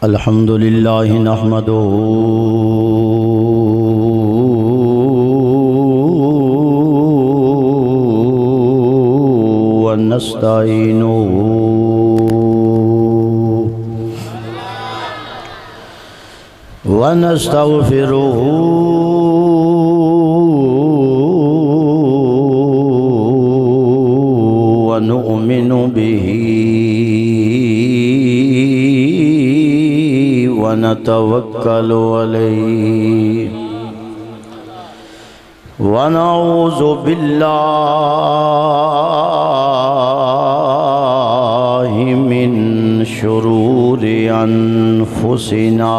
الحمد لله نحمده ونستعينه ونستغفره ونؤمن به ونتوكل عليه ونعوذ بالله من شرور أنفسنا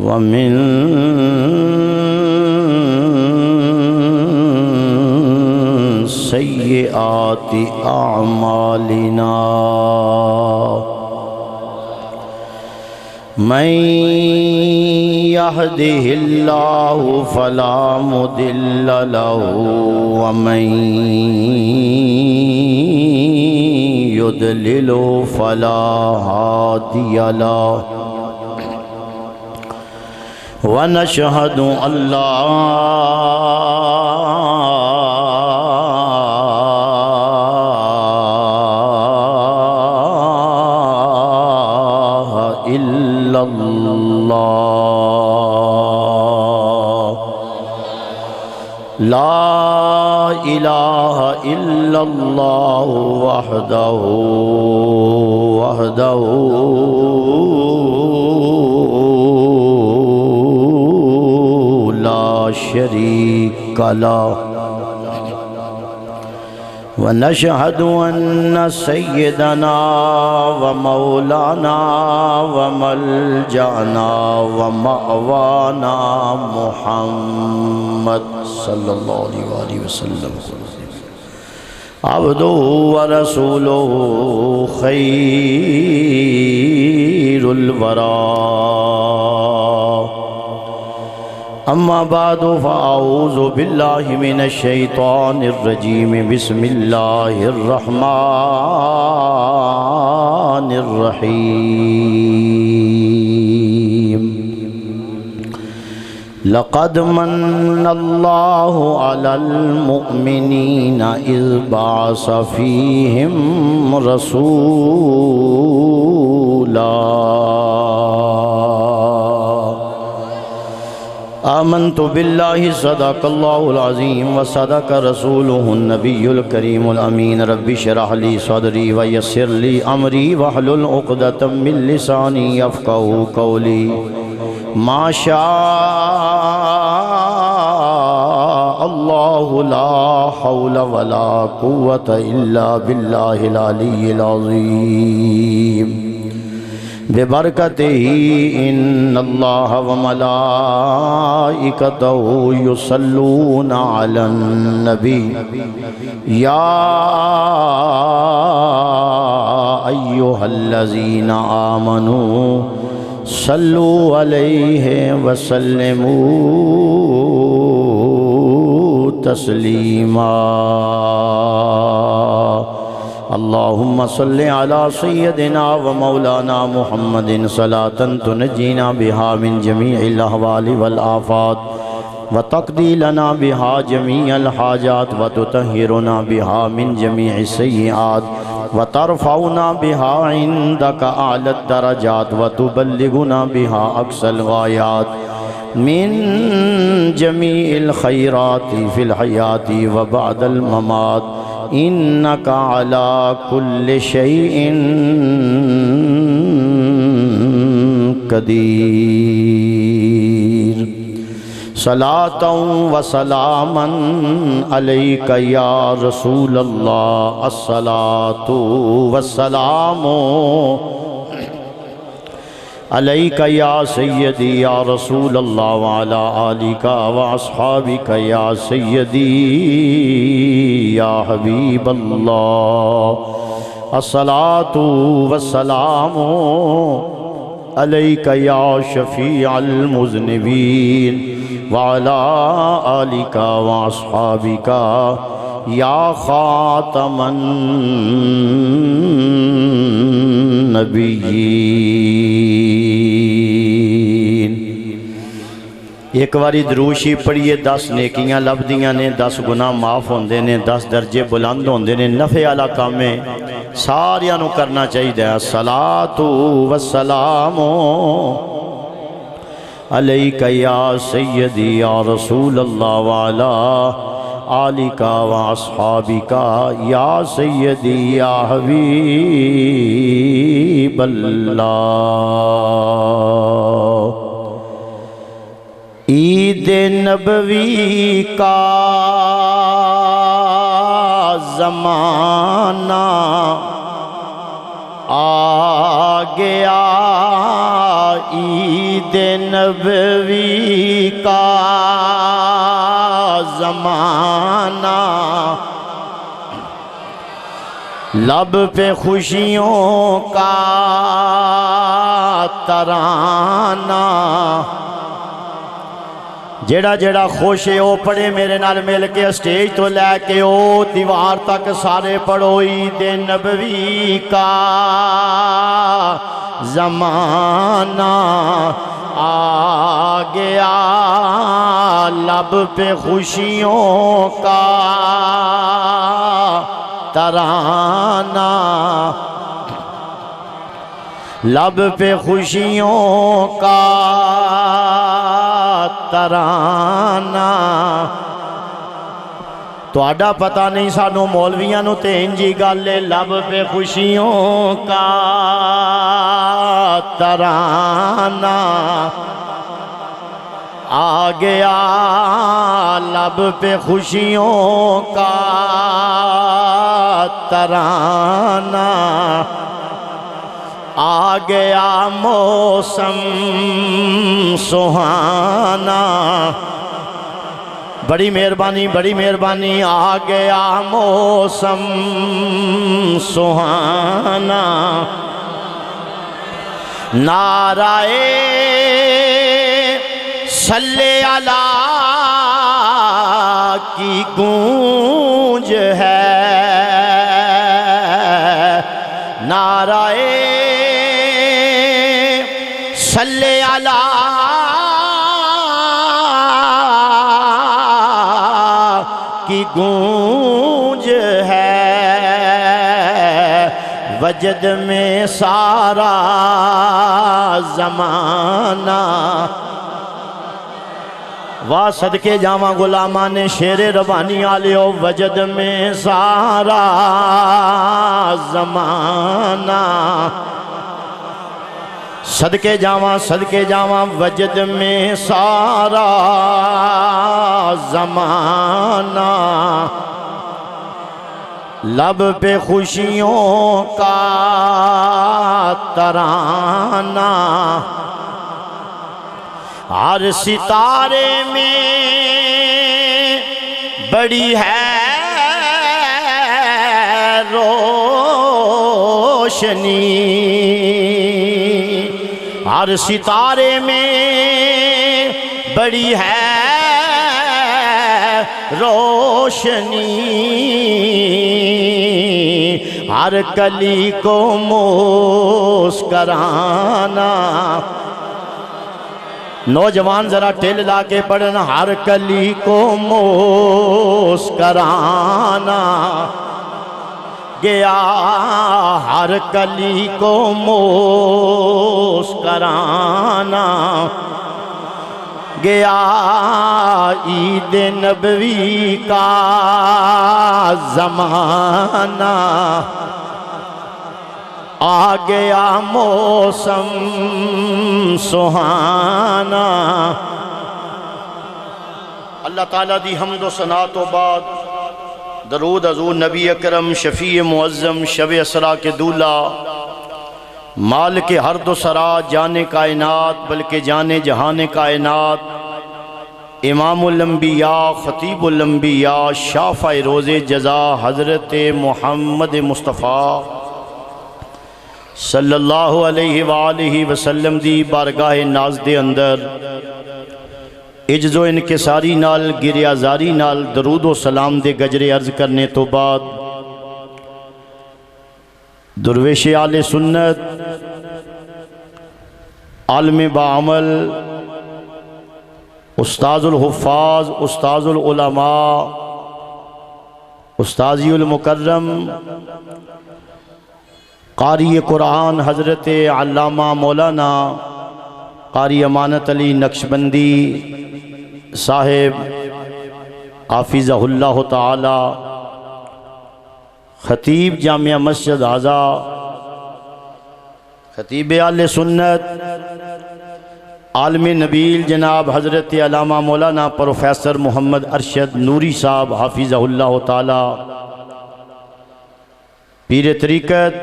ومن سيئات أعمالنا من يهده الله فلا مضل له ومن يضلل فلا هادي له ونشهد أن لا إلا الله لا إله إلا الله وحده لا شريك له ونشهد أن سيدنا ومولانا وملجأنا ومأوانا محمد صلى الله عليه وسلم عبده ورسوله خير الورى أما بعد فأعوذ بالله من الشيطان الرجيم بسم الله الرحمن الرحيم لقد من الله على المؤمنين إذ بعث فيهم رسولا آمنت بالله صدق الله العظيم وصدق رسوله النبي الكريم الأمين رب اشرح لي صدري ويسر لي أمري واحلل عقدة من لساني يفقهوا قولي ما شاء الله لا حول ولا قوة إلا بالله العلي العظيم ببرکتہ ان اللہ وملائکتہ یصلون علی النبی یا ایہا الذین آمنوا صلوا علیہ وسلموا تسلیما اللهم صل على سيدنا ومولانا محمد صلاة تنجينا بها من جميع الأهوال والآفات وتقضي لنا بها جميع الحاجات وتطهرنا بها من جميع السيئات وترفعنا بها عندك أعلى الدرجات وتبلغنا بها أقصى الغايات من جميع الخيرات في الحياة وبعد الممات إنك على كل شيء قدير صلاة وسلاما عليك يا رسول الله الصلاة والسلام عليك يا سيدي يا رسول الله وعلى آلك وأصحابك يا سيدي يا حبيب الله الصلاة والسلام عليك يا شفيع المذنبين وعلى آلك وأصحابك یا خاتم النبیین۔ ایک باری دروشی پڑھیے 10 نیکیاں لبدیاں نے، 10 گناہ معاف ہوندے نے، 10 درجے بلند ہوندے نے، نفع والا کام ہے، ساریاں نو کرنا چاہیے۔ الصلاۃ والسلام علیک یا سیدی یا رسول اللہ وعلا آلک و اصحابک یا سیدی یا حبیب اللہ۔ عید نبوی کا زمانہ آ گیا، عید نبوی کا زمانہ، لب پہ خوشیوں کا ترانہ۔ جیڑا جیڑا خوش ہے وہ پڑھے میرے نال مل کے، اسٹیج تو لے کے او دیوار تک سارے پڑھو۔ عید نبوی کا زمانہ آ گیا، لب پہ خوشیوں کا ترانہ، لب پہ خوشیوں کا ترانہ۔ تو آڈا پتہ نہیں سانو مولویاں نو تے انجی گالے، لب پہ خوشیوں کا ترانہ آ گیا، لب پہ خوشیوں کا ترانہ، آ گیا موسم سہانا۔ بڑی مہربانی بڑی مہربانی، آ گیا موسم سہانا۔ نعرہ صلی علی کی گونج ہے، نعرہ صلی علی کی گونج ہے، وجد میں سارا زمانہ۔ واہ صدقے جاواں غلامان شیر ربانی آلیو، وجد میں سارا زمانہ، صدقے جاواں وجد میں سارا زمانہ، لب پہ خوشیوں کا ترانہ۔ ہر ستارے میں بڑی ہے روشنی، ہر ستارے میں بڑی ہے روشنی، ہر کلی کو مسکرانا۔ نوجوان ذرا ٹل لا کے پڑھنا، ہر کلی کو مسکرانا گیا، ہر کلی کو مسکرانا گیا، عید نبوی کا زمانہ آ گیا، موسم سہانا۔ اللہ تعالیٰ دی حمد و ثنا تو بعد درود حضور نبی اکرم شفیع معظم شب اسرا کے دولہ، مالک ہرد و سرا، جان کائنات بلکہ جان جہان کائنات، امام الانبیاء خطیب الانبیاء شافع روز جزا حضرت محمد مصطفیٰ صلی اللہ علیہ وآلہ وسلم دی بارگاہ ناز دے اندر عجز و انکساری نال گریازاری نال درود و سلام دے گجرے عرض کرنے تو بعد درویش آل سنت عالم بعمل استاذ الحفاظ استاذ العلماء استاذی المکرم قاری قرآن حضرت علامہ مولانا قاری امانت علی نقشبندی صاحب حافظہ اللہ تعالی خطیب جامعہ مسجد اعظہ خطیب اہل سنت عالم نبیل جناب حضرت علامہ مولانا پروفیسر محمد ارشد نوری صاحب حافظہ اللہ تعالی پیر طریقت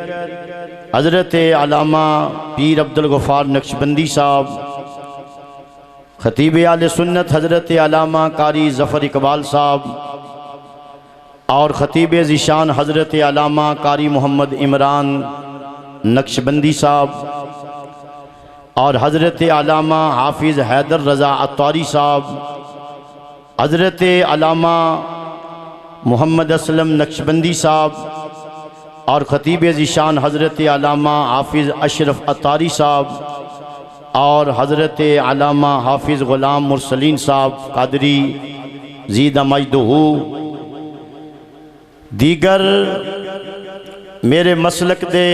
حضرت علامہ پیر عبدالغفار نقشبندی صاحب خطیب اہل سنت حضرت علامہ قاری ظفر اقبال صاحب اور خطیب ذیشان حضرت علامہ قاری محمد عمران نقشبندی صاحب اور حضرت علامہ حافظ حیدر رضا عطاری صاحب حضرت علامہ محمد اسلم نقشبندی صاحب اور خطیب ذیشان حضرت علامہ حافظ اشرف عطاری صاحب اور حضرت علامہ حافظ غلام مرسلین صاحب قادری زید مجدہو دیگر میرے مسلک دے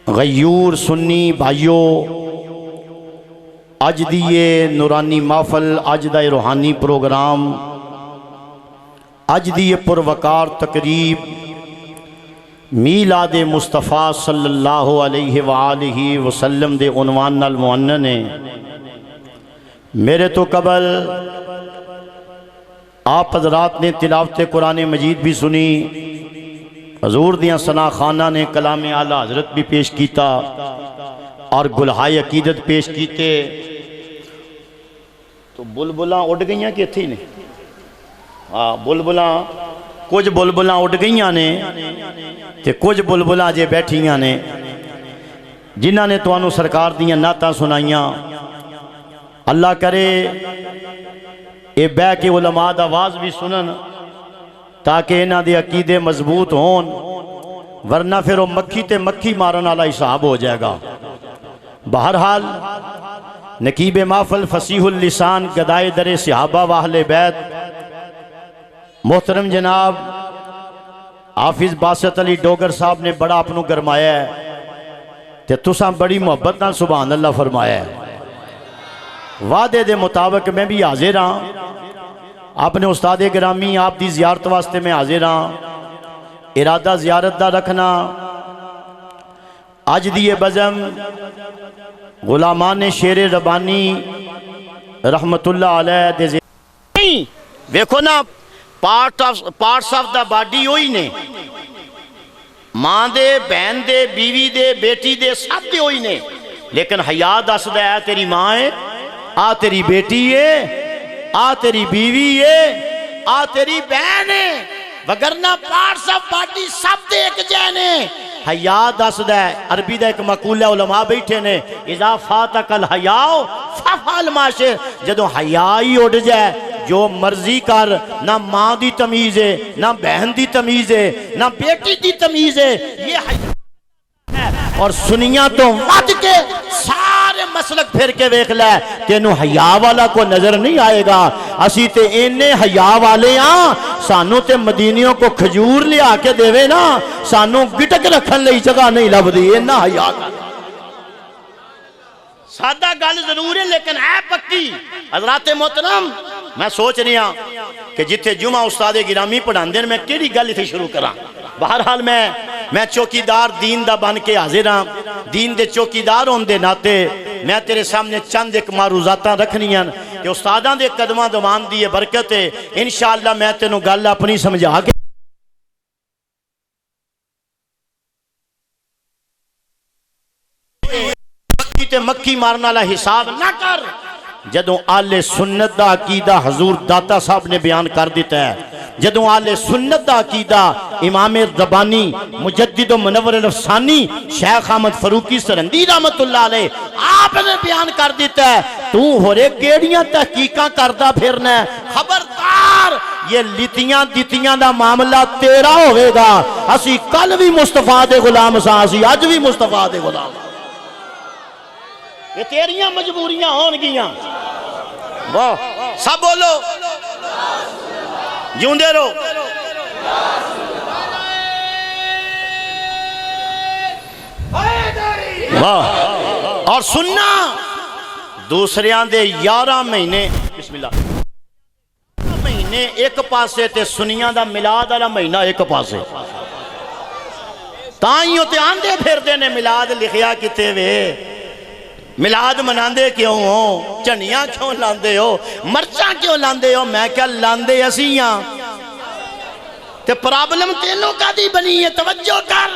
غیور سنی بھائیوں اج دیئے نورانی محفل اج دا روحانی پروگرام اج دیئے پروکار تقریب میلاد مصطفیٰ صلی اللہ علیہ وآلہ وسلم دے عنوان نال معنن ہے میرے تو قبل آپ حضرات نے تلاوت قرآن مجید بھی سنی حضور دیاں ثنا خانہ نے کلام اعلی حضرت بھی پیش کیتا اور گلہائے عقیدت پیش کیتے تو بلبلاں اڑ گئیاں کہ تھی نے بلبلاں کچھ بلبلاں اڑ گئیاں نے تے کچھ بلبلاں جے بیٹھیاں نے جنہاں نے تو انہوں سرکار دیاں نعتاں سنائیاں اللہ کرے اے بے کے علماء دا آواز بھی سنن تاکہ انہاں دے عقیدے مضبوط ہون ورنہ پھر وہ مکھی تے مکھی مارن والا حساب ہو جائے گا بہرحال نقیب محفل فصیح اللسان گدائے در صحابہ و اہل بیت محترم جناب حافظ باسط علی ڈوگر صاحب نے بڑا اپنوں گرمایا ہے تے تساں بڑی محبت نال سبحان اللہ فرمایا ہے وعدے دے مطابق میں بھی حاضر ہاں اپنے استاد گرامی آپ دی زیارت واسطے میں حاضر ہاں ارادہ زیارت دا رکھنا اج دیئے بزم غلامان شیر ربانی رحمت اللہ علیہ دے نہیں ویکھو نا پارٹس آف دا باڈی ہوئی نے ماں دے بہن دے بیوی دے بیٹی دے سب دے ہوئی نے لیکن حیا دس دے ہے تیری ماں ہے آ تیری بیٹی ہے آ تیری بیوی ہے آ تیری بہن ہے وگرنہ پارٹس آف باڈی سب دے ایک جینے حیا دس دے عربی دا ایک مقولہ علماء بیٹھے نے اذا فاتک الحیاء ففعل ما شئت جدو حیا ہی اڑ جائے جو مرضی کر نہ ماں دی تمیز ہے نہ بہن دی تمیز ہے نہ بیٹی دی تمیز ہے یہ حیا اور سنیاں تو ود کے سارے مسلک پھر کے ویکھ لے تینوں حیا والا کو نظر نہیں آئے گا اسی تے اینے حیا والے ہاں سانوں تے مدینیوں کو کھجور لیا کے دیوے نا سانوں گٹک رکھن لئی جگہ نہیں لبدی اینا حیا کا سادہ گل ضرور ہے لیکن ہے پکی حضرات محترم میں سوچ رہی ہوں کہ جتھے جمعہ استاد گرامی پڑھان دین میں کیڑی گل تھی شروع کرا بہرحال میں چوکیدار دین دا بن کے حاضر ہاں دین دے چوکیدار ہون دے ناتے میں تیرے سامنے چند ایک معروضاتاں رکھنیاں کہ استاداں دے قدمہ دوان دیئے برکت ہے انشاءاللہ میں تینوں گل اپنی سمجھا کے مکی تے مکی مارنا والا حساب نہ کر جدوں آل سنت دا عقیدہ حضور داتا صاحب نے بیان کر دیتا ہے جدوں آل سنت دا عقیدہ امام ربانی مجدد و منور الافسانی شیخ احمد فاروقی سرندی رحمت اللہ علیہ آپ نے بیان کر دیتا ہے تو ہو رہے کیڑیاں تحقیقاں کردہ پھرنا ہے، خبردار یہ لیتیاں دیتیاں دا معاملہ تیرا ہوئے گا، اسی کل بھی مصطفیٰ دے غلام ساں، اسی آج بھی مصطفیٰ دے غلام، یہ تیریاں مجبوریاں ہون گیاں، واہ سب بولو جوندے رو واہ اور سننا دوسریاں دے 11 مہینے بسم اللہ مہینے ایک پاسے تے سنیاں دا میلاد والا مہینہ ایک پاسے تائیوں تے آندے پھر دینے میلاد لکھیا کتے وے میلاد مناندے کیوں ہو چنیاں کیوں لاندے ہو مرچاں کیوں لاندے ہو میں کیا لاندے اسیاں تے پرابلم تینوں کا دی بنی ہے توجہ کر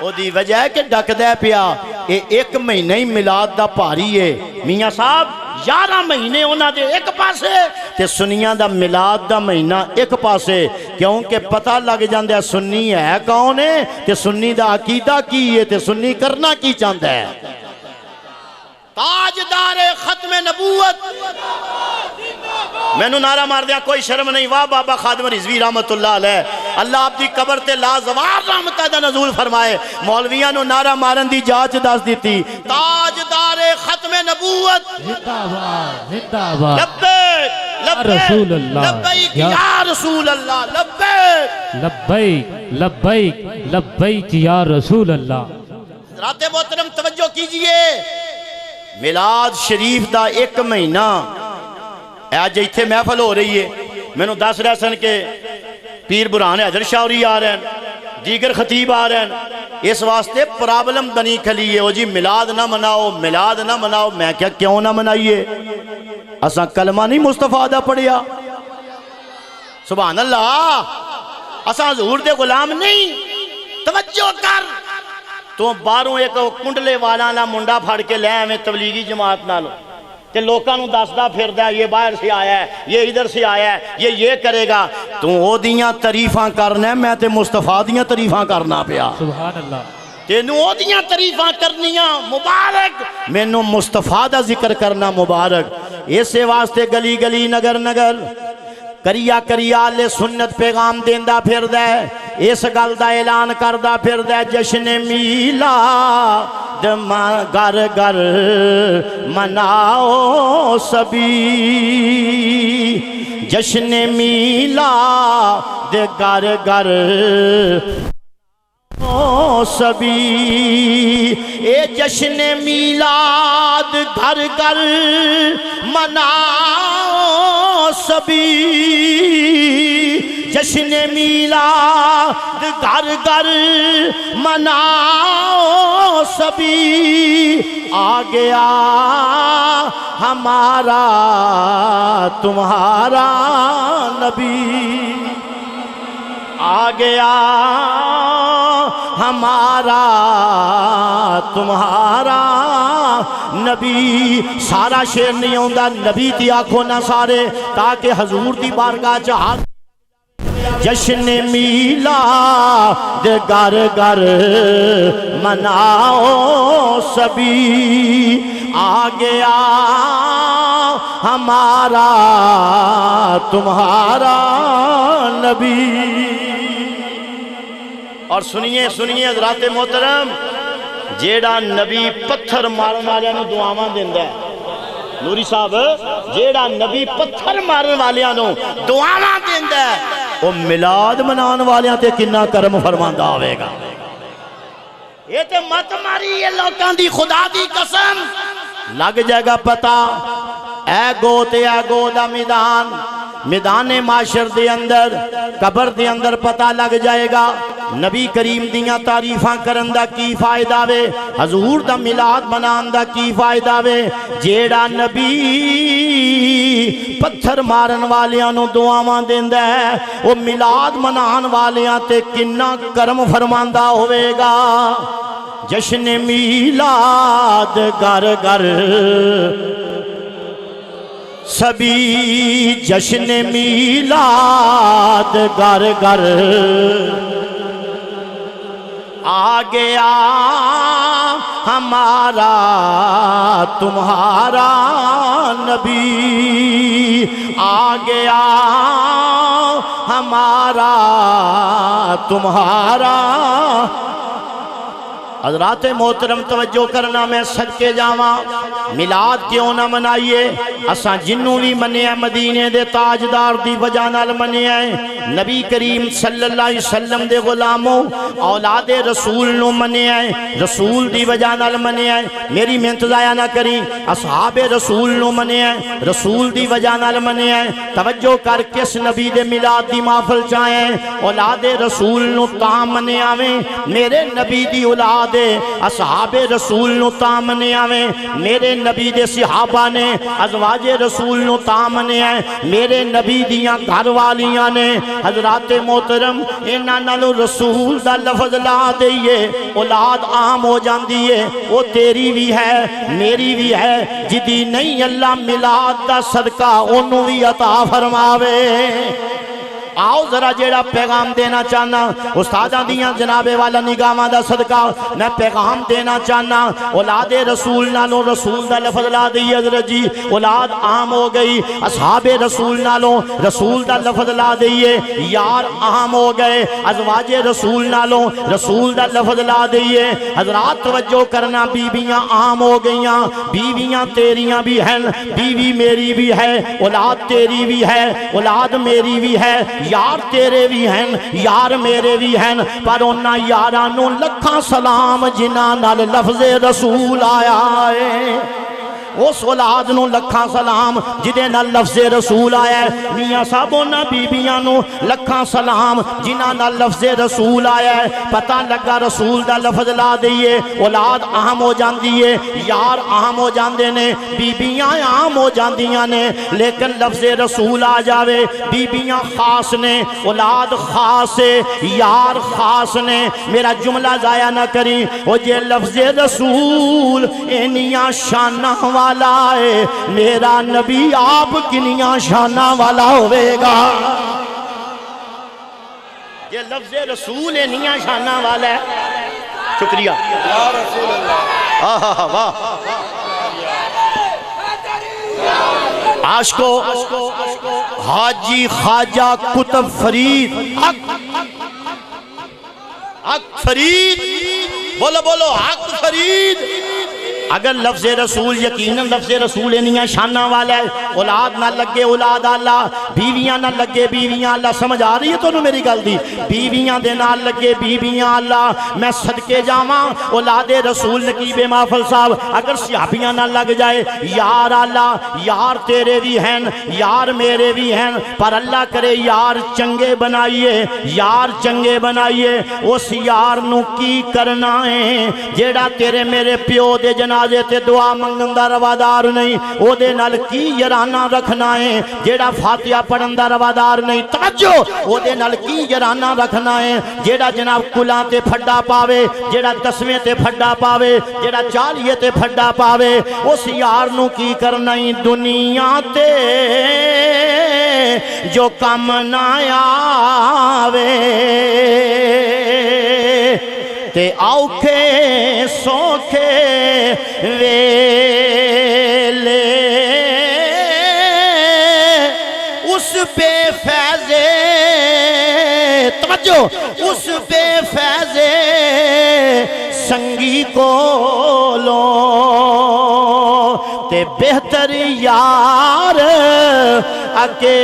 او دی وجہ ہے کہ ڈک دے پیا ایک مہینہ ہی میلاد دا پاری ہے میاں صاحب 11 مہینے ہونا دے ایک پاسے تے سنیاں دا میلاد دا مہینہ ایک پاسے کیونکہ پتہ لگ جاندے سنی ہے کون ہے تے سنی دا عقیدہ کی ہے تے سنی کرنا کی چاندہ ہے تاجدار ختم نبوت میں نو نعرہ مار دیا کوئی شرم نہیں واہ بابا خادم رضوی رحمت اللہ علیہ اللہ آپ دی قبر تے لازوار رحمتہ دا نزول فرمائے مولویاں نو نعرہ مارن دی جاچ دس دیتی تاجدار ختم نبوت زندہ باد زندہ باد لبیک رسول اللہ لبیک یا رسول اللہ لبیک لبیک لبیک لبیک یا رسول اللہ رات محترم توجہ کیجئے میلاد شریف دا ایک مہینہ آج ایتھے محفل ہو رہی ہے میں نو 10 رہسن کے پیر برہان حیدر شاوری آ رہے ہیں دیگر خطیب آ رہے ہیں اس واسطے پرابلم بنی کھلی ہے وہ جی میلاد نہ مناؤ میلاد نہ مناؤ میں کیا کیوں نہ منائیے اساں کلمہ نہیں مصطفیٰ دا پڑھیا سبحان اللہ اساں حضور دے غلام نہیں توجہ کر تو باروں ایک کنڈلے والا نہ منڈا پھاڑ کے لے ہمیں تبلیغی جماعت نہ لو کہ لوکاں نو دسدا پھردا یہ باہر سے آیا ہے یہ ادھر سے آیا ہے یہ کرے گا تو او دیاں تعریفاں کرنا ہے میں تے مصطفیٰ دیاں تعریفاں کرنا پیا سبحان اللہ تینوں او دیاں تعریفاں کرنیاں مبارک مینوں مصطفیٰ دا ذکر کرنا مبارک اسے واسطے گلی گلی نگر نگر کریا کریا لے سنت پیغام دیندہ پھر دے اس گل دا اعلان کردہ پھر دے جشن میلاد گر گر مناؤ سبھی جشن میلاد گر گر سبھی اے جشن میلاد گھر گھر مناؤ سبھی جشن میلاد گھر گھر مناؤ سبھی آ گیا ہمارا تمہارا نبی آ گیا ہمارا تمہارا نبی سارا شیر نہیں ہوندہ نبی دی آنکھوں نہ سارے تاکہ حضور دی بارگاہ چاہت جشن میلاد گر گر مناؤ سبھی آ گیا ہمارا تمہارا نبی اور سنیے سنیے حضرات محترم جیڑا نبی پتھر مارن والے نو دعاواں دیندا ہے نوری صاحب جیڑا نبی پتھر مارن والے نو دعاواں دیندا ہے وہ میلاد منان والیاں تے کنا کرم فرماندا ہوے گا یہ تے مت ماری یہ لوکاں دی خدا دی قسم لگ جائے گا پتہ اے گو تے اے گو دا میدان میدان معاشر دے اندر قبر دے اندر پتہ لگ جائے گا نبی کریم دیاں تعریفاں کرن دا کی فائدہ وے حضور دا میلاد منان دا کی فائدہ وے جیڑا نبی پتھر مارن والیاں نو دعاواں دیندا ہے وہ میلاد منان والیاں تے کنا کرم فرماندا ہوئے گا جشن میلاد گر گر سبھی جشن میلاد گر گر آ گیا ہمارا تمہارا نبی، آ گیا ہمارا تمہارا۔ حضرات محترم توجہ کرنا، میں صدقے جاواں، میلاد کیوں نہ منائیے؟ اساں جنوں بھی منیا مدینے دے تاجدار دی وجہ نال منیا ہے، نبی کریم صلی اللہ علیہ وسلم دے غلاموں اولاد رسول نو منیا ہے، رسول دی وجہ نال منیا ہے۔ میری محنت ضائع نہ کریں، اصحاب رسول نو منیا ہے، رسول دی وجہ نال منیا ہے۔ توجہ کر کس نبی دے میلاد دی محفل چاہیں، اولاد رسول نو تاں منیا ویں، میرے نبی دی اولاد اصحاب رسول نو تامنے آویں، میرے نبی دے صحابہ نے ازواج رسول نو تامنے آئیں، میرے نبی دیاں گھر والیاں نے۔ حضرات محترم انہاں نالوں رسول دا لفظ لا دئیے، اولاد عام ہو جاندی ہے، وہ تیری بھی ہے میری بھی ہے، جدی نہیں اللہ میلاد دا صدقہ انہوں بھی عطا فرماوے۔ آؤ ذرا جیڑا پیغام دینا چاہنا، استادہ دیاں جناب والا نگاہاں دا صدقہ میں پیغام دینا چاہنا، اولاد رسول نالوں رسول دا لفظ لا دی حضرت جی، اولاد عام ہو گئی، اصحاب رسول نالوں رسول دا لفظ لا دیئے، یار عام ہو گئے، ازواج رسول نالوں رسول دا لفظ لا دیئے۔ حضرات توجہ کرنا، بیویاں عام ہو گئیاں، بیویاں تیریاں بھی ہیں، بیوی میری بھی ہے، اولاد تیری بھی ہے، اولاد میری بھی ہے، یار تیرے بھی ہیں یار میرے بھی ہیں، پر انہاں یارانوں لکھاں سلام جنہاں نال لفظ رسول آیا ہے، اس اولاد نو لکھاں سلام جدے نال لفظ رسول آیا ہے۔ میاں صاحب انہاں بیبیاں نو لکھاں سلام جنہاں نال لفظ رسول آیا ہے، پتہ لگا رسول دا لفظ لا دئیے، اولاد عام ہو جاندی ہے، یار عام ہو جاندے نے، بیبیاں عام ہو جاندیاں نے، لیکن لفظ رسول آ جاوے، بیبیاں خاص نے، اولاد خاص ہے، یار خاص نے۔ میرا جملہ ضائع نہ کریں، وہ جے لفظ رسول انیاں شانہ والا ہے، میرا نبی آپ کنیاں شانہ والا ہوئے گا۔ یہ لفظ رسول انیاں شانہ والا ہے۔ شکریہ یا رسول اللہ۔ واہ عاشقو حاجی خواجہ قطب فرید حق فرید، بولو بولو حق فرید۔ اگر لفظ رسول یقیناً لفظ رسول انیاں شانہ والا ہے، اولاد نہ لگے اولاد اللہ، بیویاں نہ لگے بیویاں اللہ، سمجھ آ رہی ہے تو میری گل دی؟ بیویاں دے نال لگے بیویاں اللہ، میں صدقے جاواں اولاد رسول نقیب محفل صاحب اگر صحابیاں نہ لگ جائے، یار اللہ یار تیرے بھی ہیں یار میرے بھی ہیں، پر اللہ کرے یار چنگے بنائیے، یار چنگے بنائیے۔ اس یار نو کی کرنا ہے جیڑا تیرے میرے پیو دے جنازے تے دعا منگن دا روادار نہیں، او دے نال کی یارانہ رکھنا ہے جیڑا فاتحہ پڑھن دا روادار نہیں۔ توجہ، او دے نال کی یارانہ رکھنا ہے جیڑا جناب کلاں تے پھڈا پاوے، جیڑا دسویں تے پھڈا پاوے، جیڑا 40 تے پھڈا پاوے، اس یار نو کی کرنا ہی دنیا تے جو کم نہ آوے تے اوکھے سوکھے ویلے اس بے فیضے، توجہ، اس بے فیضے سنگی کو لو تے بہتر یار اکیلے۔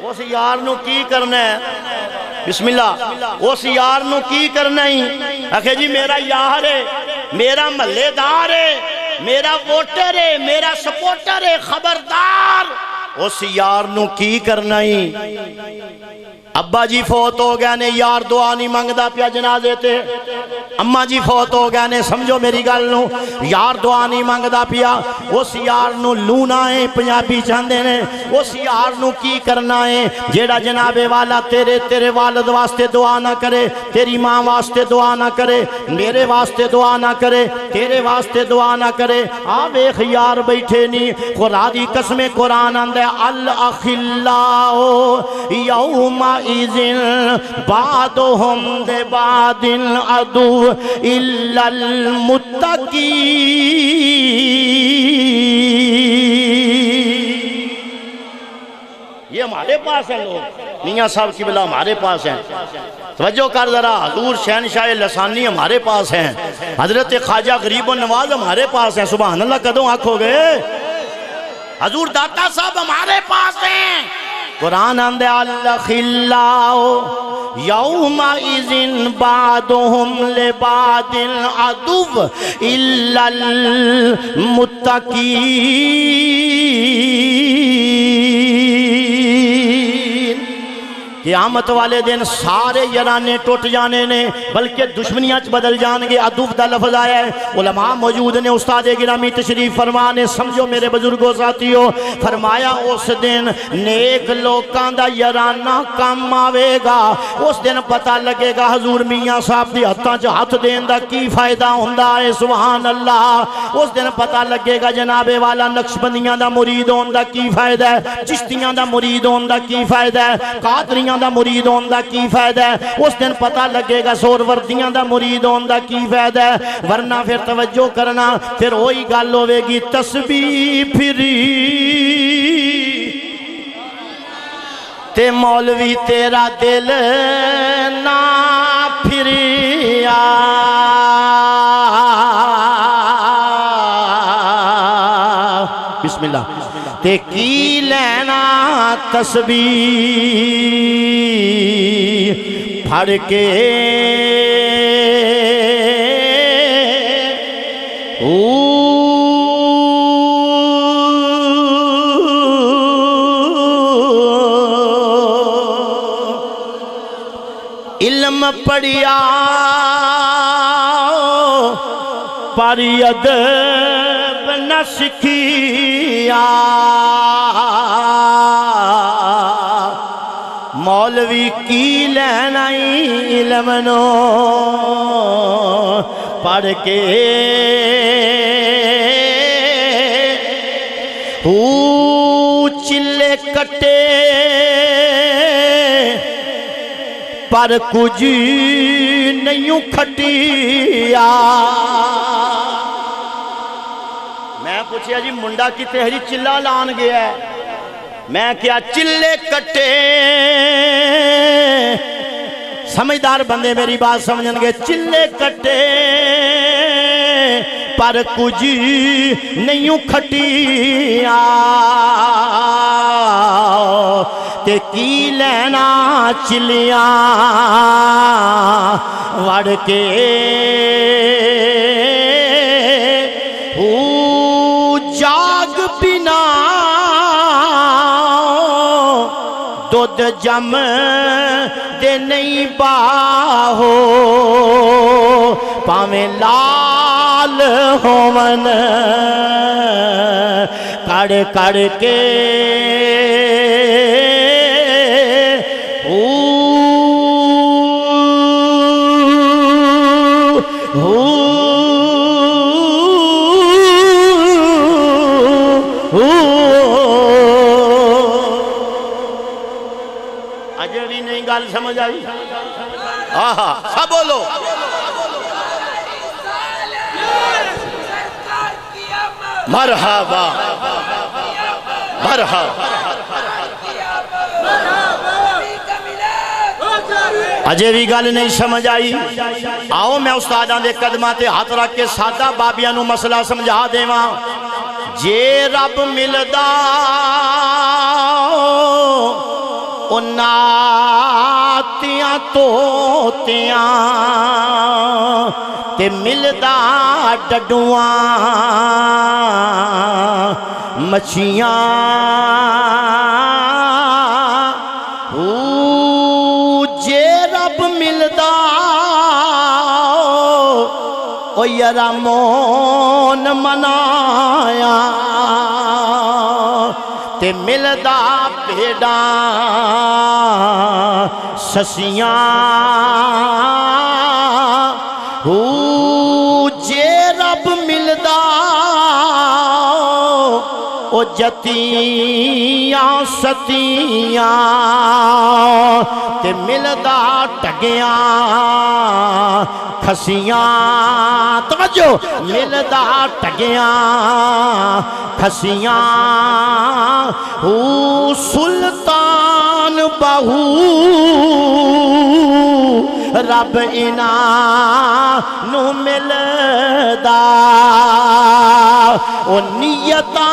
اس یار نو کی کرنا ہے؟ بسم اللہ، اس یار نو کی کرنا ہی؟ آکھے جی میرا یار ہے، میرا محلے دار ہے، میرا ووٹر ہے، میرا سپورٹر ہے، خبردار اس یار نو کی کرنا ہی؟ ابا جی فوت ہو گئے نے، یار دعا نہیں منگدا پیا جنازے تے۔ اماں جی فوت ہو گئے نے، سمجھو میری گل نو، یار دعا نہیں منگدا پیا۔ اس یار نو لونا ہے، پنجابی چاہندے نے، اس یار نو کی کرنا ہے جیڑا جناب والا تیرے والد واسطے دعا نہ کرے، تیری ماں واسطے دعا نہ کرے، میرے واسطے دعا نہ کرے، تیرے واسطے دعا نہ کرے۔ ویکھ یار بیٹھے نہیں، خدا دی قسم قرآن آندا ہے الاخلاء یومئذ بعضهم لبعض عدو الا المتقین۔ یہ ہمارے پاس ہیں لوگ، میاں صاحب کی بلا ہمارے پاس ہیں، توجہ کر ذرا، حضور شہنشاہ لسانی ہمارے پاس ہیں، حضرت خواجہ غریب النواز ہمارے پاس ہیں، سبحان اللہ کدوں آنکھو گے، حضور داتا صاحب ہمارے پاس ہیں۔ قرآن آندے الاخلاء یومئذ بعضهم لبعض عدو الا المتقین۔ قیامت والے دن سارے یرانے ٹوٹ جانے نے، بلکہ دشمنیاں بدل جان گے۔ عدو دا لفظ آیا ہے، علماء موجود نے، استاد گرامی تشریف فرمانے، سمجھو میرے بزرگوں ساتھیوں، فرمایا اس دن نیک لوکاں دا یرانہ کم آوے گا، اس دن پتہ لگے گا حضور میاں صاحب دی ہتھاں چ ہاتھ دین دا کی فائدہ ہوندا ہے، سبحان اللہ۔ اس دن پتہ لگے گا جناب والا نقشبندیاں دا مرید ہون دا کی فائدہ ہے، چشتیاں دا مرید ہون دا کی فائدہ ہے، قادریاں دا مرید ہون دا کی فائدہ ہے۔ اس دن پتہ لگے گا سور وردیاں دا مرید ہون دا کی فائدہ ہے۔ ورنہ پھر توجہ کرنا، پھر وہی گل ہوے گی تسبیح پھری تے مولوی تیرا دل نہ پھریا۔ بسم اللہ۔ تے کی لینا تسبیح پھڑ کے علم پڑھیا پر ادب نہ سکھیا، مولوی کی لینا علم نو پڑھ کے چلے کٹے پر کچھ نہیں کھٹیا۔ میں پوچھیا جی منڈا کی تحری چلہ لان گیا ہے، میں کیا چلے کٹے، سمجھدار بندے میری بات سمجھن گے، چلے کٹے پر کچھ نہیں کھٹیا، تے کی لینا چلیاں وڑ کے جاگ بنا دودھ جم دے نہیں باہو، پاویں لال ہومن کڑ کڑ کے اجڑی نہیں گل سمجھ آئی؟ آہا سب بولو، مرحبا مرحبا۔ اجے بھی گل نہیں سمجھ آئی؟ آؤ میں استاداں دے قدماں تے ہاتھ رکھ کے سادہ بابیاں نو مسئلہ سمجھا دیواں۔ جے رب ملدا ناتیاں توتیاں تے ملدا ڈڈواں مچھیاں، یرمون منایا تے ملدا پیڑاں سسیاں جے رب ملدا او جتیاں ستیاں تے ملدا ٹگیاں کھسیاں توجہ ملدا ٹگیاں کھسیاں سلطان بہو رب نو ملدا او نیتاں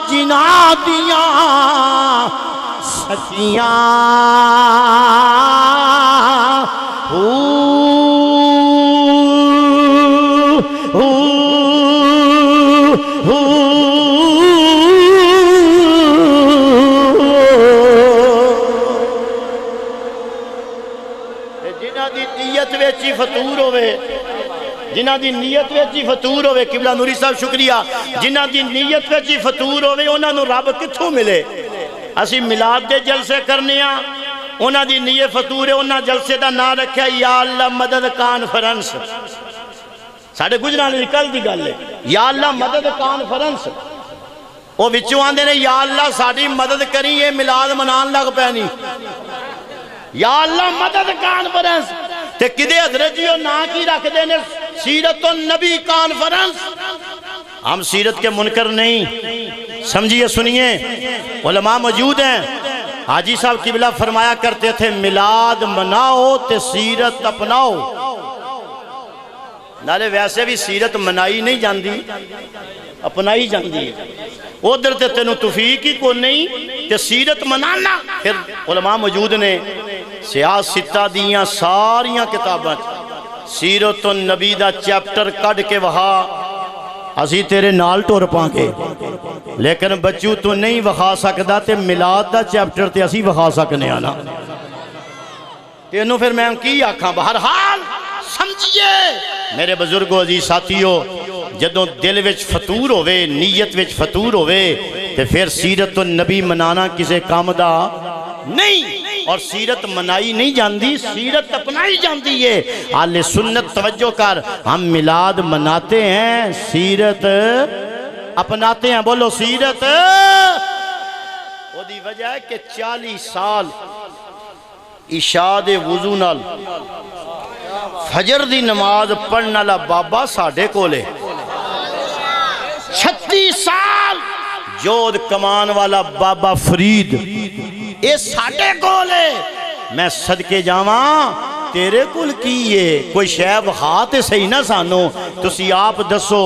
جناں دیاں سچیاں فطور ہوئے جنہ دی نیت ویچی فطور ہوئے قبلہ نوری صاحب شکریہ جنہ دی نیت ویچی فطور ہوئے انہاں نو رب کتھوں ملے اسی ملاد دے جلسے کرنے ہاں انہاں دی نیت فطور ہے انہاں جلسے دا نام رکھا یا اللہ مدد کانفرنس ساڑھے گجرانے نکل دی گل ہے یا اللہ مدد کانفرنس وہ وچوں آندے نے یا اللہ ساڑھی مدد کری یہ ملاد منان لگ پینی یا اللہ مدد کانفرنس تے کدے حضرت جیو نا کی رکھ دینے سیرت النبی کانفرنس ہم سیرت کے منکر نہیں سمجھئے سنیے علماء موجود ہیں حاجی صاحب قبلہ فرمایا کرتے تھے ملاد مناؤ تے سیرت اپناؤ نالے ویسے بھی سیرت منائی نہیں جاندی اپنائی جاندی ادھر تے تینو توفیق ہی کو نہیں تے سیرت منانا پھر علماء موجود نے سیاستہ دیاں ساریاں کتاباں سیرت النبی دا چیپٹر کڑ کے وہاں اسی تیرے نال ٹور پانکے لیکن بچو تو نہیں وہا سکدا تے ملاد دا چیپٹر تے اسی وہا سکنے آنا تینوں پھر میں کی آکھاں بہرحال سمجھئے میرے بزرگوں عزیز ساتھیوں جدوں دل وچ فطور ہوئے نیت وچ فطور ہوئے تے پھر سیرت النبی منانا کسے کام دا نہیں اور سیرت منائی نہیں جاندی سیرت اپنائی جاندی ہے آل سنت توجہ کر ہم ملاد مناتے ہیں سیرت اپناتے ہیں بولو سیرت وہ دی وجہ ہے کہ 40 سال عشاء دے وضو نال فجر دی نماز پڑھنا لا بابا ساڑھے کولے 36 سال جود کمان والا بابا فرید اے ساڑھے کولے میں صدقے جاواں تیرے کل کیے کوئی شیب ہاتھ صحیح نہ سانو تسی آپ دسو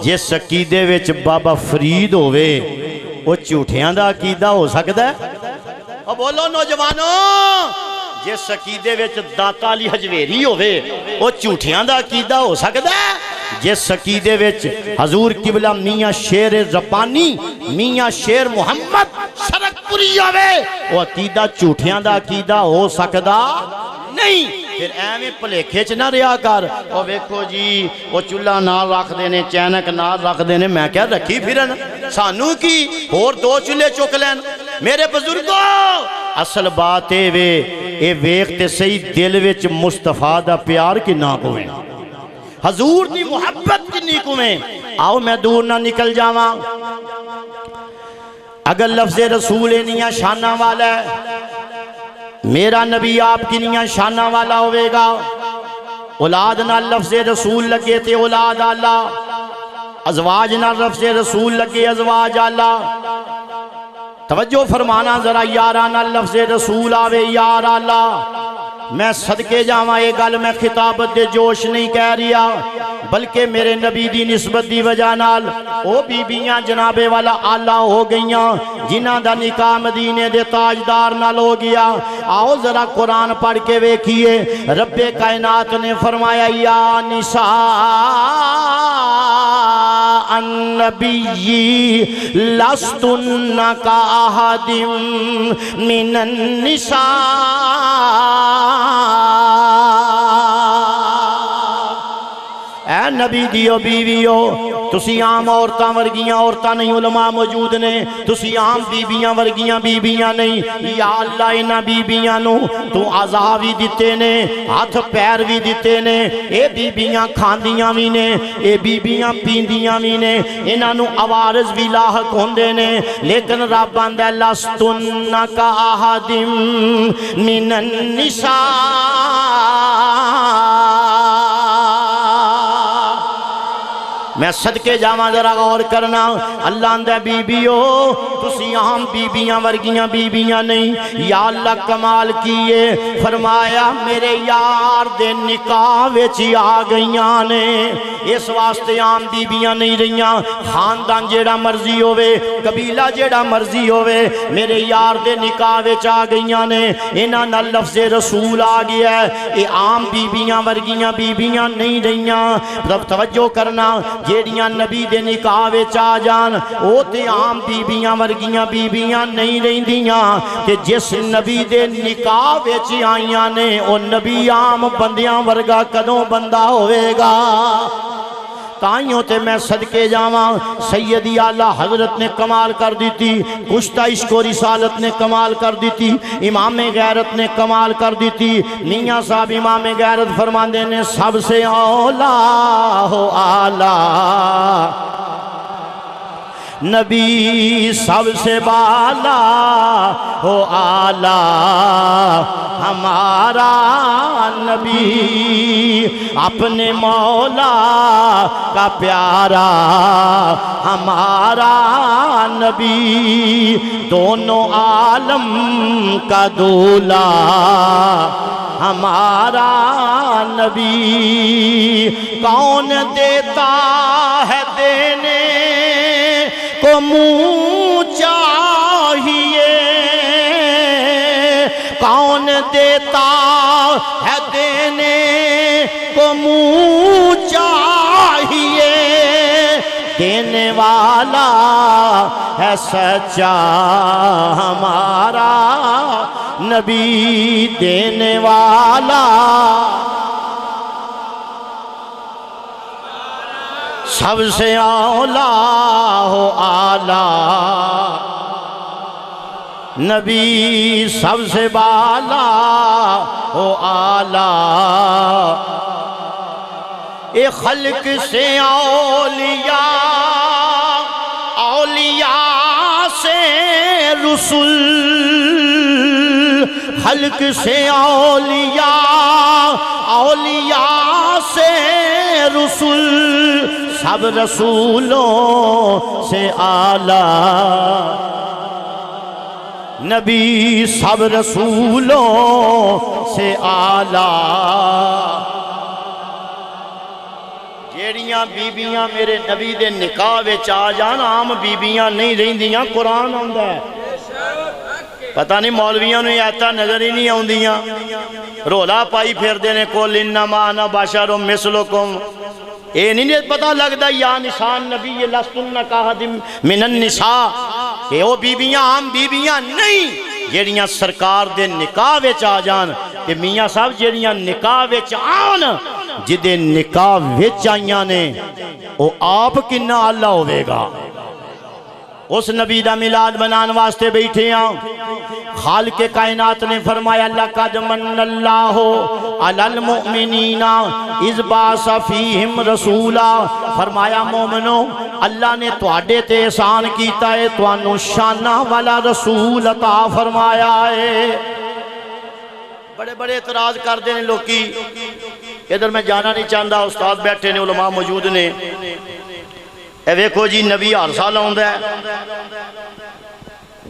جس عقیدے وچ بابا فرید ہوئے وہ جھوٹیاں دا عقیدہ ہو سکتا ہے اور بولو نوجوانوں جس عقیدے وچ داتا علی حجویری ہوئے وہ جھوٹیاں دا عقیدہ ہو سکتا ہے جس عقیدے وچ حضور قبلہ میاں شیر ربانی میاں شیر محمد شرک پوری ہوئے وہ عقیدہ جھوٹیاں دا عقیدہ ہو سکتا نہیں پھر ایمیں پلیکھے چ نہ ریا کر اور ویکھو جی وہ چولہا نال رکھ دینے چینک نال رکھ دینے میں کیا رکھی پھرن سانو کی اور 2 چولہے چک لین میرے بزرگوں اصل بات اے ویکھتے صحیح دل وچ مصطفیٰ دا پیار کی نہ کوئیں حضور دی محبت کی نہیں کوئیں آؤ میں دور نہ نکل جاواں اگر لفظ رسول نیاں شانہ والا ہے میرا نبی آپ کی نیاں شانہ والا ہوئے گا اولاد نہ لفظ رسول لگے تھے اولاد اللہ ازواج نہ لفظ رسول لگے ازواج اللہ توجہ فرمانا ذرا یارانہ لفظ رسول آوے یار اللہ میں صدقے جاواں یہ گل میں خطابت دے جوش نہیں کہہ رہا بلکہ میرے نبی دی نسبت دی وجہ نال او بیبیاں جنابے والا آلہ ہو گئیاں جنہ دا نکاح مدینے دے تاجدار نال ہو گیا آؤ ذرا قرآن پڑھ کے ویکھیے رب کائنات نے فرمایا یا نساء النبی لستن کا احد من النساء اے اے نبی دیو بیویو تسی عام عورتاں ورگیاں عورتاں نہیں علماء موجود نے تسی عام بیبیاں ورگیاں بیبیاں نہیں یا اللہ انہاں بیبیاں نو تو عذاب بھی دیتے نے ہاتھ پیر بھی دیتے نے اے بیبیاں کھاندیاں بھی نے اے بیبیاں پیندیاں بھی نے انہاں نو عوارض بھی لاحق ہوندے نے لیکن رب آندا لستن کا احدم من النساء میں صدقے جاواں ذرا غور کرنا اللہ اندہ بیبیو تسی عام بیبیاں ورگیاں بیبیاں نہیں یا اللہ کمال کیے فرمایا میرے یار دے نکاح وچ آ گئیاں نے اس واسطے عام بیبیاں نہیں رہیاں خاندان جیڑا مرضی ہوئے قبیلہ جیڑا مرضی ہوئے میرے یار دے نکاح وچ آ گئیاں نے انہاں نال لفظ رسول آ گیا ہے اے عام بیبیاں ورگیاں بیبیاں نہیں رہیاں توجہ کرنا جیڑیاں نبی دے نکاح وچ آ جان او تے عام بیبیاں ورگیاں بیبیاں نہیں رہندیاں کہ جس نبی دے نکاح وچ آئیاں نے او نبی عام بندیاں ورگا کدوں بندہ ہوئے گا تائیوں تے میں صدقے جاواں سیدی اعلیٰ حضرت نے کمال کر دیتی کشتہ عشق و رسالت نے کمال کر دیتی امام غیرت نے کمال کر دیتی میاں صاحب امام غیرت فرماندے نے سب سے اولا ہو اعلیٰ نبی سب سے بالا ہو اعلیٰ ہمارا نبی اپنے مولا کا پیارا ہمارا نبی دونوں عالم کا دولا ہمارا نبی کون دیتا ہے دینے کو منہ چاہیے کون دیتا ہے دینے کو منہ چاہیے دینے والا ہے سچا ہمارا نبی دینے والا سب سے اولا ہو اعلیٰ نبی سب سے بالا ہو اعلیٰ اے خلق سے اولیاء اولیاء سے رسول خلق سے اولیاء اولیاء سے رسول سب رسولوں سے اعلیٰ نبی سب رسولوں سے اعلیٰ جیڑیاں بیبیاں میرے نبی دے نکاح وچ آ جان عام بیبیاں نہیں رہندیاں قرآن آندا ہے پتہ نہیں مولویاں نے آتا نظر ہی نہیں آندیاں رولا پائی پھر دینے کول انما انا بشر مثلکم اے نہیں پتہ لگدا یا نشان نبی یہ لستن کاہد من النساء اے او بیبیاں عام بیبیاں نہیں جیڑیاں سرکار دے نکاح وچ آ جان کہ میاں صاحب جیڑیاں نکاح وچ آن جدے نکاح وچ آئیاں نے او آپ کنا اللہ ہوئے گا اس نبی دا میلاد بنان واسطے بیٹھے ہیں خالق کائنات نے فرمایا لقد من اللہ علی المؤمنین اذ بعث فیہم رسولا فرمایا مومنو اللہ نے تواڈے تے احسان کیتا ہے توانوں شانہ والا رسول عطا فرمایا ہے بڑے بڑے اعتراض کر دینے لوکی ادھر میں جانا نہیں چاہتا استاد بیٹھے نے علماء موجود نے اے ویکھو جی نبی ہر سال آندا ہے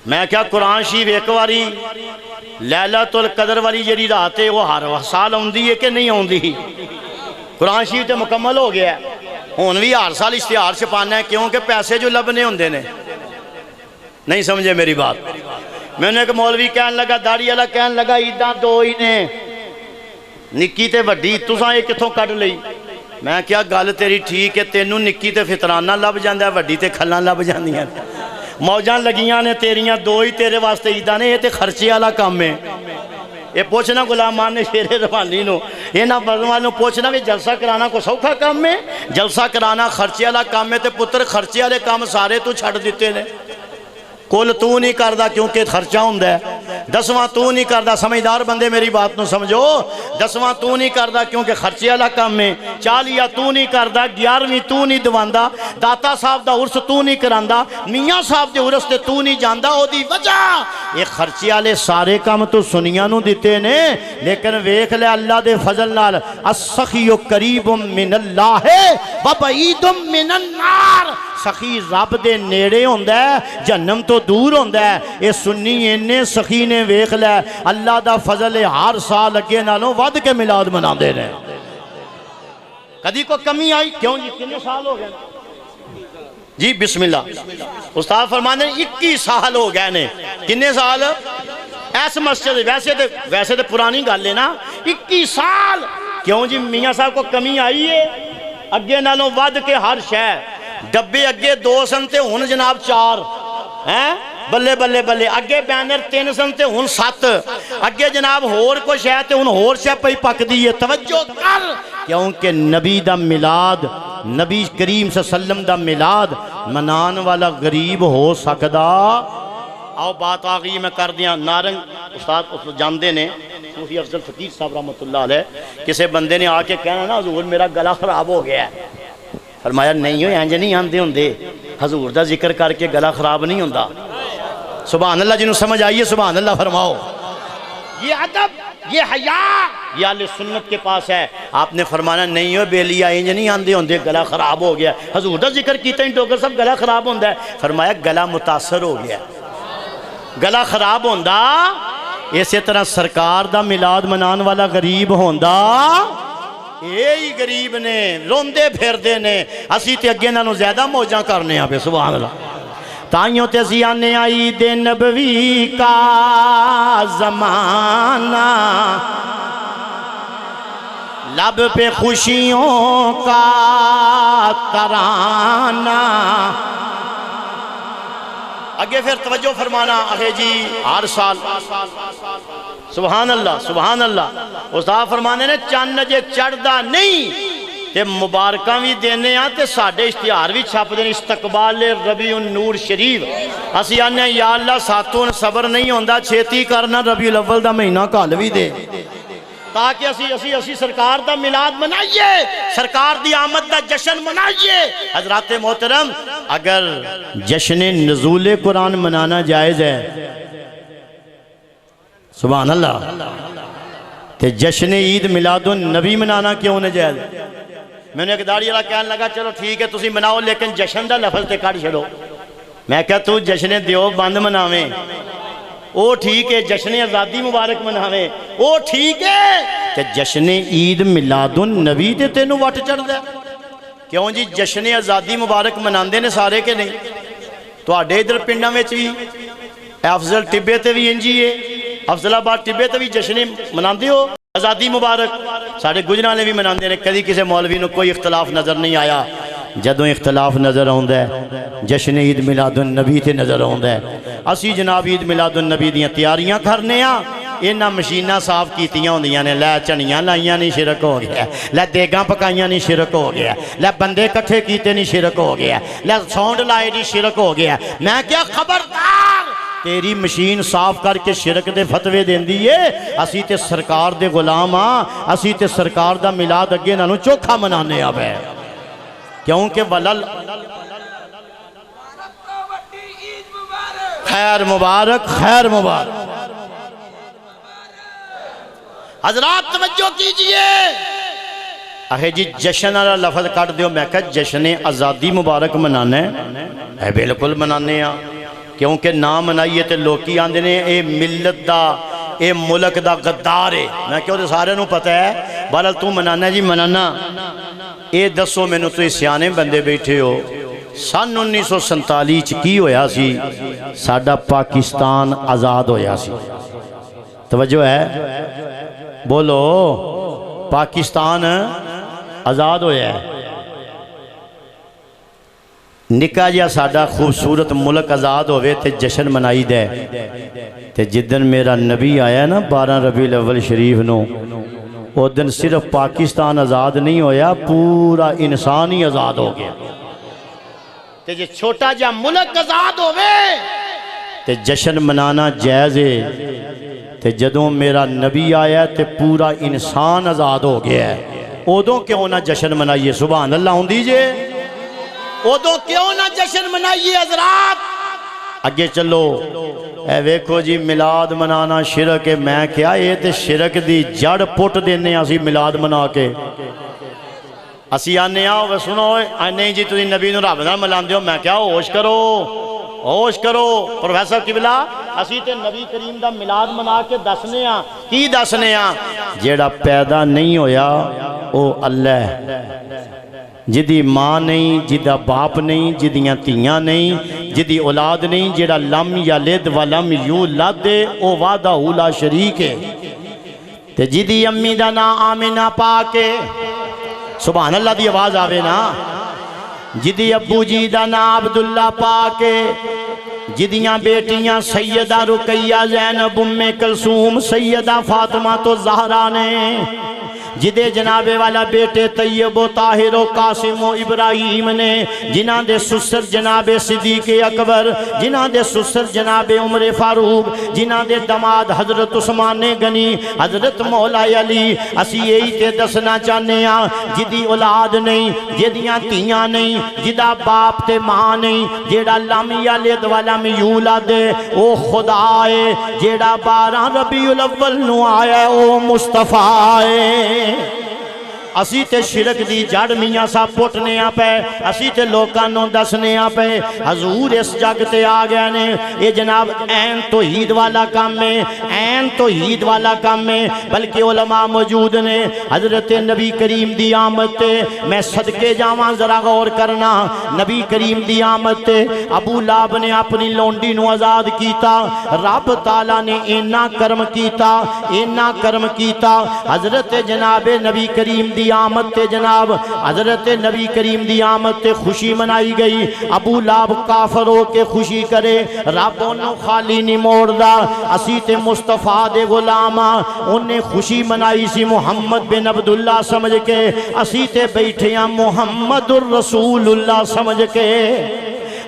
میں کیا قرآن شریف ایک واری لیلۃ القدر والی جڑی رات ہے وہ ہر سال آندی ہے کہ نہیں آندی قرآن شریف تے مکمل ہو گیا ہے ہن بھی ہر سال اشتہار چھپانا ہے کیونکہ پیسے جو لبنے ہوندے نے نہیں سمجھے میری بات میں نے ایک مولوی کہن لگا داڑھی والا کہن لگا عیداں دو ہی نے نکی تے وڈی تساں یہ کتھوں کڈ لئی میں کیا گل تیری ٹھیک ہے تینوں نکی تے فطرانہ لب جاندا ہے وڈی تے کھلاں لب جاندیاں موجاں لگیاں نے تیریاں دو ہی تیرے واسطے عیداں نے یہ تے خرچے والا کام ہے یہ پوچھنا غلامان نے شیر ربانی نو اینا بزمان نو پوچھنا بھی جلسہ کرانا کو سوکھا کام میں جلسہ کرانا خرچے والا کام میں تے پتر خرچے والے کام سارے تو چھڑ دیتے نے کل تو نہیں کردہ کیونکہ خرچہ ہوندہ ہے 10واں تو نہیں کردہ سمجھدار بندے میری بات نو سمجھو 10واں تو نہیں کردہ کیونکہ خرچے والا کام میں 40 تو نہیں کردہ 11ویں تو نہیں دواندہ داتا صاحب دا عرس تو نہیں کراندہ میاں صاحب دے عرس تے تو نہیں جاندہ او دی وجہ یہ خرچے والے سارے کام تو سنیاں نو دیتے نے لیکن ویکھ لے اللہ دے فضل نال السخی قریب من اللہ وبعید من النار سخی رب دے نیڑے ہوندہ ہے جہنم تو دور ہوندہ ہے اے سنی انہیں سخی نے ویکھ لے اللہ دا فضل ہر سال اگے نالوں ود کے میلاد منا دے رہے کدی کو کمی آئی کیوں جی کتنے سال ہو گئے جی بسم اللہ استاد فرمانے 21 سال ہو گئے نے کتنے سال ایس مسجد ویسے تو پرانی گل ہے نا 21 سال کیوں جی میاں صاحب کو کمی آئی ہے اگے نالوں ود کے ہر شے ڈبے اگے 2 سن تے ہن جناب 4 ہیں بلے بلے بلے اگے بینر 3 سن تے ہن 7 اگے جناب ہور کو شے تے ہن ہور شے پئی پک دی ہے توجہ کر کیونکہ نبی دا میلاد نبی کریم صلی اللہ علیہ وسلم دا میلاد منان والا غریب ہو سکدا آؤ بات آگئی میں کر دیا نارنگ استاد جاندے نے صوفی افضل فقیر صاحب رحمت اللہ علیہ کسے بندے نے آ کے کہنا نا حضور میرا گلا خراب ہو گیا ہے فرمایا نہیں ہوئے انج نہیں آندے ہوندے حضور دا ذکر کر کے گلا خراب نہیں ہوندا سبحان اللہ جنہوں سمجھ آئیے سبحان اللہ فرماؤ یہ ادب یہ حیا یہ اہل سنت کے پاس ہے آپ نے فرمانا نہیں ہو بیلیا انج نہیں آندے ہوندے گلا خراب ہو گیا حضور دا ذکر کیتا ہیں ٹوکر سب گلا خراب ہوندا ہے فرمایا گلا متاثر ہو گیا گلا خراب ہوندا اسی طرح سرکار دا میلاد منان والا غریب ہوندا یہی غریب نے روندے پھر دے نے اسی تے اگے نانو زیادہ موجاں کرنے ہیں پہ سبحان اللہ تائیوں تے زیانے عید نبوی کا زمانہ لب پہ خوشیوں کا ترانہ اگے پھر توجہ فرمانا اہے جی ہر سال سبحان اللہ استاد فرمانے نے چند جے چڑھدا نہیں تے مبارکاں بھی دینے ہیں تے ساڑھے اشتہار بھی چھاپ دینے استقبال ربیع النور شریف اسی آنے یا اللہ ساتوں صبر نہیں ہوندہ چھیتی کرنا ربیع الاول دا مہینہ کال بھی دے تاکہ اسی سرکار دا میلاد منائیے سرکار دی آمد دا جشن منائیے حضرات محترم اگر جشن نزول قرآن منانا جائز ہے سبحان اللہ تے جشن عید میلاد النبی منانا کیوں نہ جائز میں نے ایک داڑھی اللہ کہنے لگا چلو ٹھیک ہے تسی مناؤ لیکن جشن دا لفظ تے کاٹ چھڑو میں کہا تو جشن دیو بند مناویں او ٹھیک ہے جشن آزادی مبارک مناویں او ٹھیک ہے کہ جشن عید میلاد النبی تے تینوں وٹ چڑھ دے کیوں جی جشن آزادی مبارک مناندے نے سارے کے نہیں تو آڈے ادھر پنڈا میں چوی افضل ٹبے تے بھی انجی ہے افضل آباد ٹبے تے بھی جشن مناندے ہو آزادی مبارک سارے گجرانے بھی مناندے نے کدی کسی مولوی نو کوئی اختلاف نظر نہیں آیا جدوں اختلاف نظر آندا ہے جشن عید میلاد النبی تے نظر آندا ہے اسی جناب عید میلاد النبی دیاں تیاریاں کرنے ہاں اینا مشینہ صاف کیتیاں ہوندیاں نے لے چنیاں لائیاں نہیں شرک ہو گیا لے دیگاں پکائیاں نہیں شرک ہو گیا لے بندے کٹھے کیتے نہیں شرک ہو گیا لے ساؤنڈ لائے نہیں شرک ہو گیا میں کیا خبردار تیری مشین صاف کر کے شرک دے فتوے دین دیئے اسی تے سرکار دے غلام ہاں اسی تے سرکار دا میلاد اگے نانو چوکھا منانے آوے کیونکہ ولل خیر مبارک خیر مبارک حضرات توجہ کیجئے اہے جی جشن والا لفظ کٹ دیو میں کہا جشن آزادی مبارک منانے اے بالکل منانے ہاں کیونکہ نام منائیے تے لوکی آندے نے اے ملت دا اے ملک دا غدار ہے میں کہو تے سارے نو پتہ ہے بہرحال تو منانا جی منانا اے دسو میں نو تو سیانے بندے بیٹھے ہو سن 1947 کی ہویا سی ساڈا پاکستان آزاد ہویا سی توجہ ہے بولو پاکستان آزاد ہویا ہے نکا جا ساڈا خوبصورت ملک آزاد ہوئے تے جشن منائی دے تے جدن میرا نبی آیا نا 12 ربیع الاول شریف نو وہ دن صرف پاکستان آزاد نہیں ہویا، پورا انسان ہی آزاد ہو گیا تے جے چھوٹا جا ملک آزاد ہوئے تے جشن منانا جائز ہے تے جدوں میرا نبی آیا تے پورا انسان آزاد ہو گیا ہے، اودوں کیوں نہ جشن منائیے؟ سبحان اللہ ہوں دیجئے، اودوں کیوں نہ جشن منائیے حضرات؟ اگے چلو، اے ویکھو جی میلاد منانا شرک ہے، میں کیا یہ تے شرک دی جڑ پٹ دینے اسی میلاد منا کے اسی آنے آؤ سنو نہیں جی تسی نبی نو رب نال ملاندے ہو، میں کیا ہوش کرو ہوش کرو پروفیسر قبلہ، اسی تے نبی کریم دا میلاد منا کے دسنے ہاں کی دسنے ہاں؟ جیڑا پیدا نہیں ہویا او اللہ، جدی ماں نہیں، جدہ باپ نہیں، جدیاں تیاں نہیں، جدی اولاد نہیں، جیڑا لم یلد ولم یولد او وحدہ لا شریک ہے، تے جدی امی دا نا آمنہ پاکے، سبحان اللہ دی آواز آوے نا، جدی ابو جی دا نا عبداللہ پاکے، جدیاں بیٹیاں سیدہ رقیہ زینب ام کلثوم سیدہ فاطمہ تو زہرا نے، جدے جناب والا بیٹے طیب و طاہر و قاسم و ابراہیم نے، جنہاں دے سسر جناب صدیق اکبر، جنہاں دے سسر جناب عمر فاروق، جنہاں دے دماد حضرت عثمان غنی، حضرت مولا علی، اسی یہی تے دسنا چاہنے ہاں جدی اولاد نہیں، جدیاں تیاں نہیں، جدا باپ تے ماں نہیں، جیڑا لم یلد ولم یولد او خدا ہے، جیڑا 12 ربیع الاول نو آیا او مصطفیٰ ہے۔ اسی تے شرک دی جڑ میاں سا پٹنے آ پہ، اسی تے لوکانوں دسنے آ پہ، حضور اس جگ تے آ گئے نے، یہ جناب این توحید والا کام میں، این توحید والا کام میں، بلکہ علماء موجود نے، حضرت نبی کریم دی آمد تے میں صدقے جاواں ذرا غور کرنا، نبی کریم دی آمد تے ابو لہب نے اپنی لونڈی نو آزاد کیتا، رب تعالیٰ نے اینا کرم کیتا، اینا کرم کیتا، حضرت جناب نبی کریم دی آمد تے جناب حضرت نبی کریم دی آمد تے خوشی منائی گئی، ابو لہب کافر ہو کے خوشی کرے، رب انہوں خالی نہیں موڑ دا، اسی تے مصطفیٰ دے غلامہ انہیں خوشی منائی سی محمد بن عبداللہ سمجھ کے، اسی تے بیٹھے ہیں محمد الرسول اللہ سمجھ کے،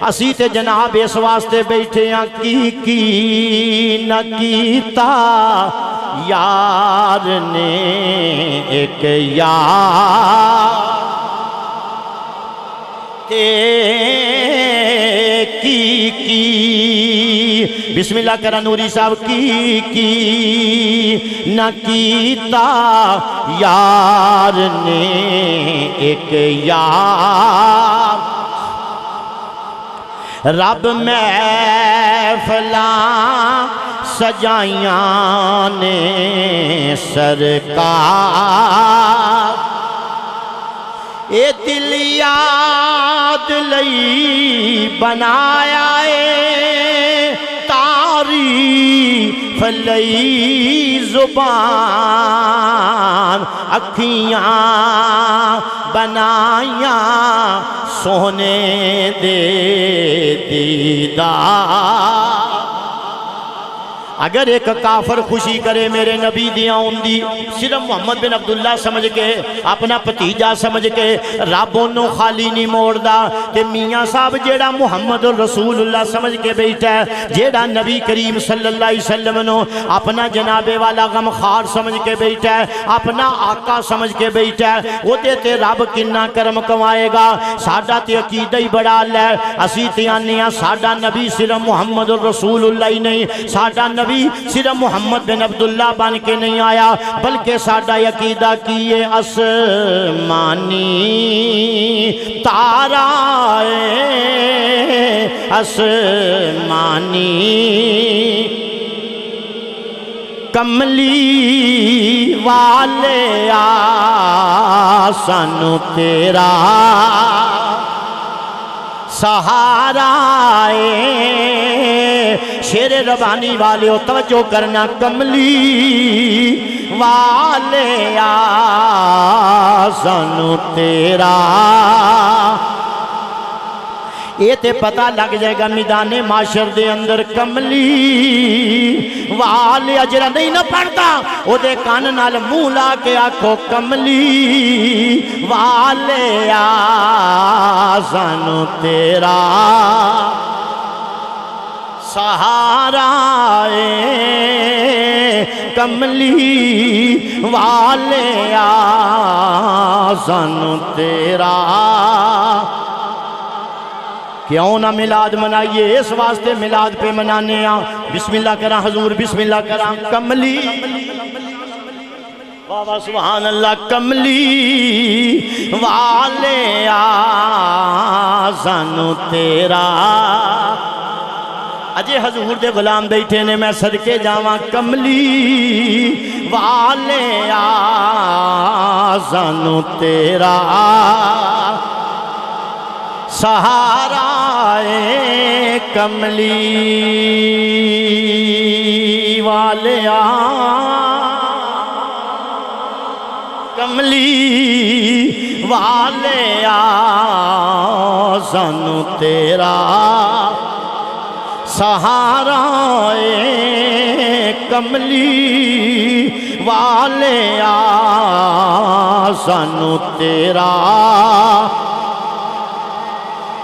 اسی تے جناب اس واسطے بیٹھے ہیں کی نہ کیتا یار نے ایک یار کی بسم اللہ کرا نوری صاحب کی نہ کیتا یار نے ایک یار رب محفلاں سجائیاں نے سرکار اے دل یاد لئی بنایا اے تعریف لئی زبان اکھیاں بنائیاں سونے دے دیدار اگر ایک کافر خوشی کرے میرے نبی دیاں دی صرف محمد بن عبداللہ سمجھ کے اپنا پتیجہ سمجھ کے رب انہوں خالی نہیں موڑ دا کہ میاں صاحب جیڑا محمد رسول اللہ سمجھ کے بیٹھا ہے جیڑا نبی کریم صلی اللہ علیہ وسلم نو اپنا جناب والا غم خار سمجھ کے بیٹھا ہے اپنا آقا سمجھ کے بیٹھا ہے وہ دیتے رب کنہ کرم کمائے گا ساڈا تے عقیدہ ہی بڑا اللہ ہے اسی تیانیاں ساڈا نبی صرف محمد رسول اللہ ہی نہیں ساڈا نبی صرف محمد بن عبداللہ بن کے نہیں آیا بلکہ ساڈا عقیدہ کیے آسمانی تارا آسمانی کملی والے آسن تیرا سہارا شیر ربانی والے ہو توجہ کرنا کملی والے آسن تیرا یہ تے پتہ لگ جائے گا میدان معاشر دے اندر کملی والے اجرا نہیں نہ پڑھتا او دے کان نال منہ لا کے آکھو کملی والے سانو تیرا سہارا کملی والے سانو تیرا کیوں نہ میلاد منائیے اس واسطے میلاد پہ منانے ہیں بسم اللہ کرا حضور بسم اللہ کرا کملی بابا سبحان اللہ کملی والے سانو تیرا اجے حضور دے غلام بیٹھے نے میں صدقے جاواں کملی والے سانو تیرا سہارا کملی والے کملی والے سانو تیرا سہارا کملی والے سانو تیرا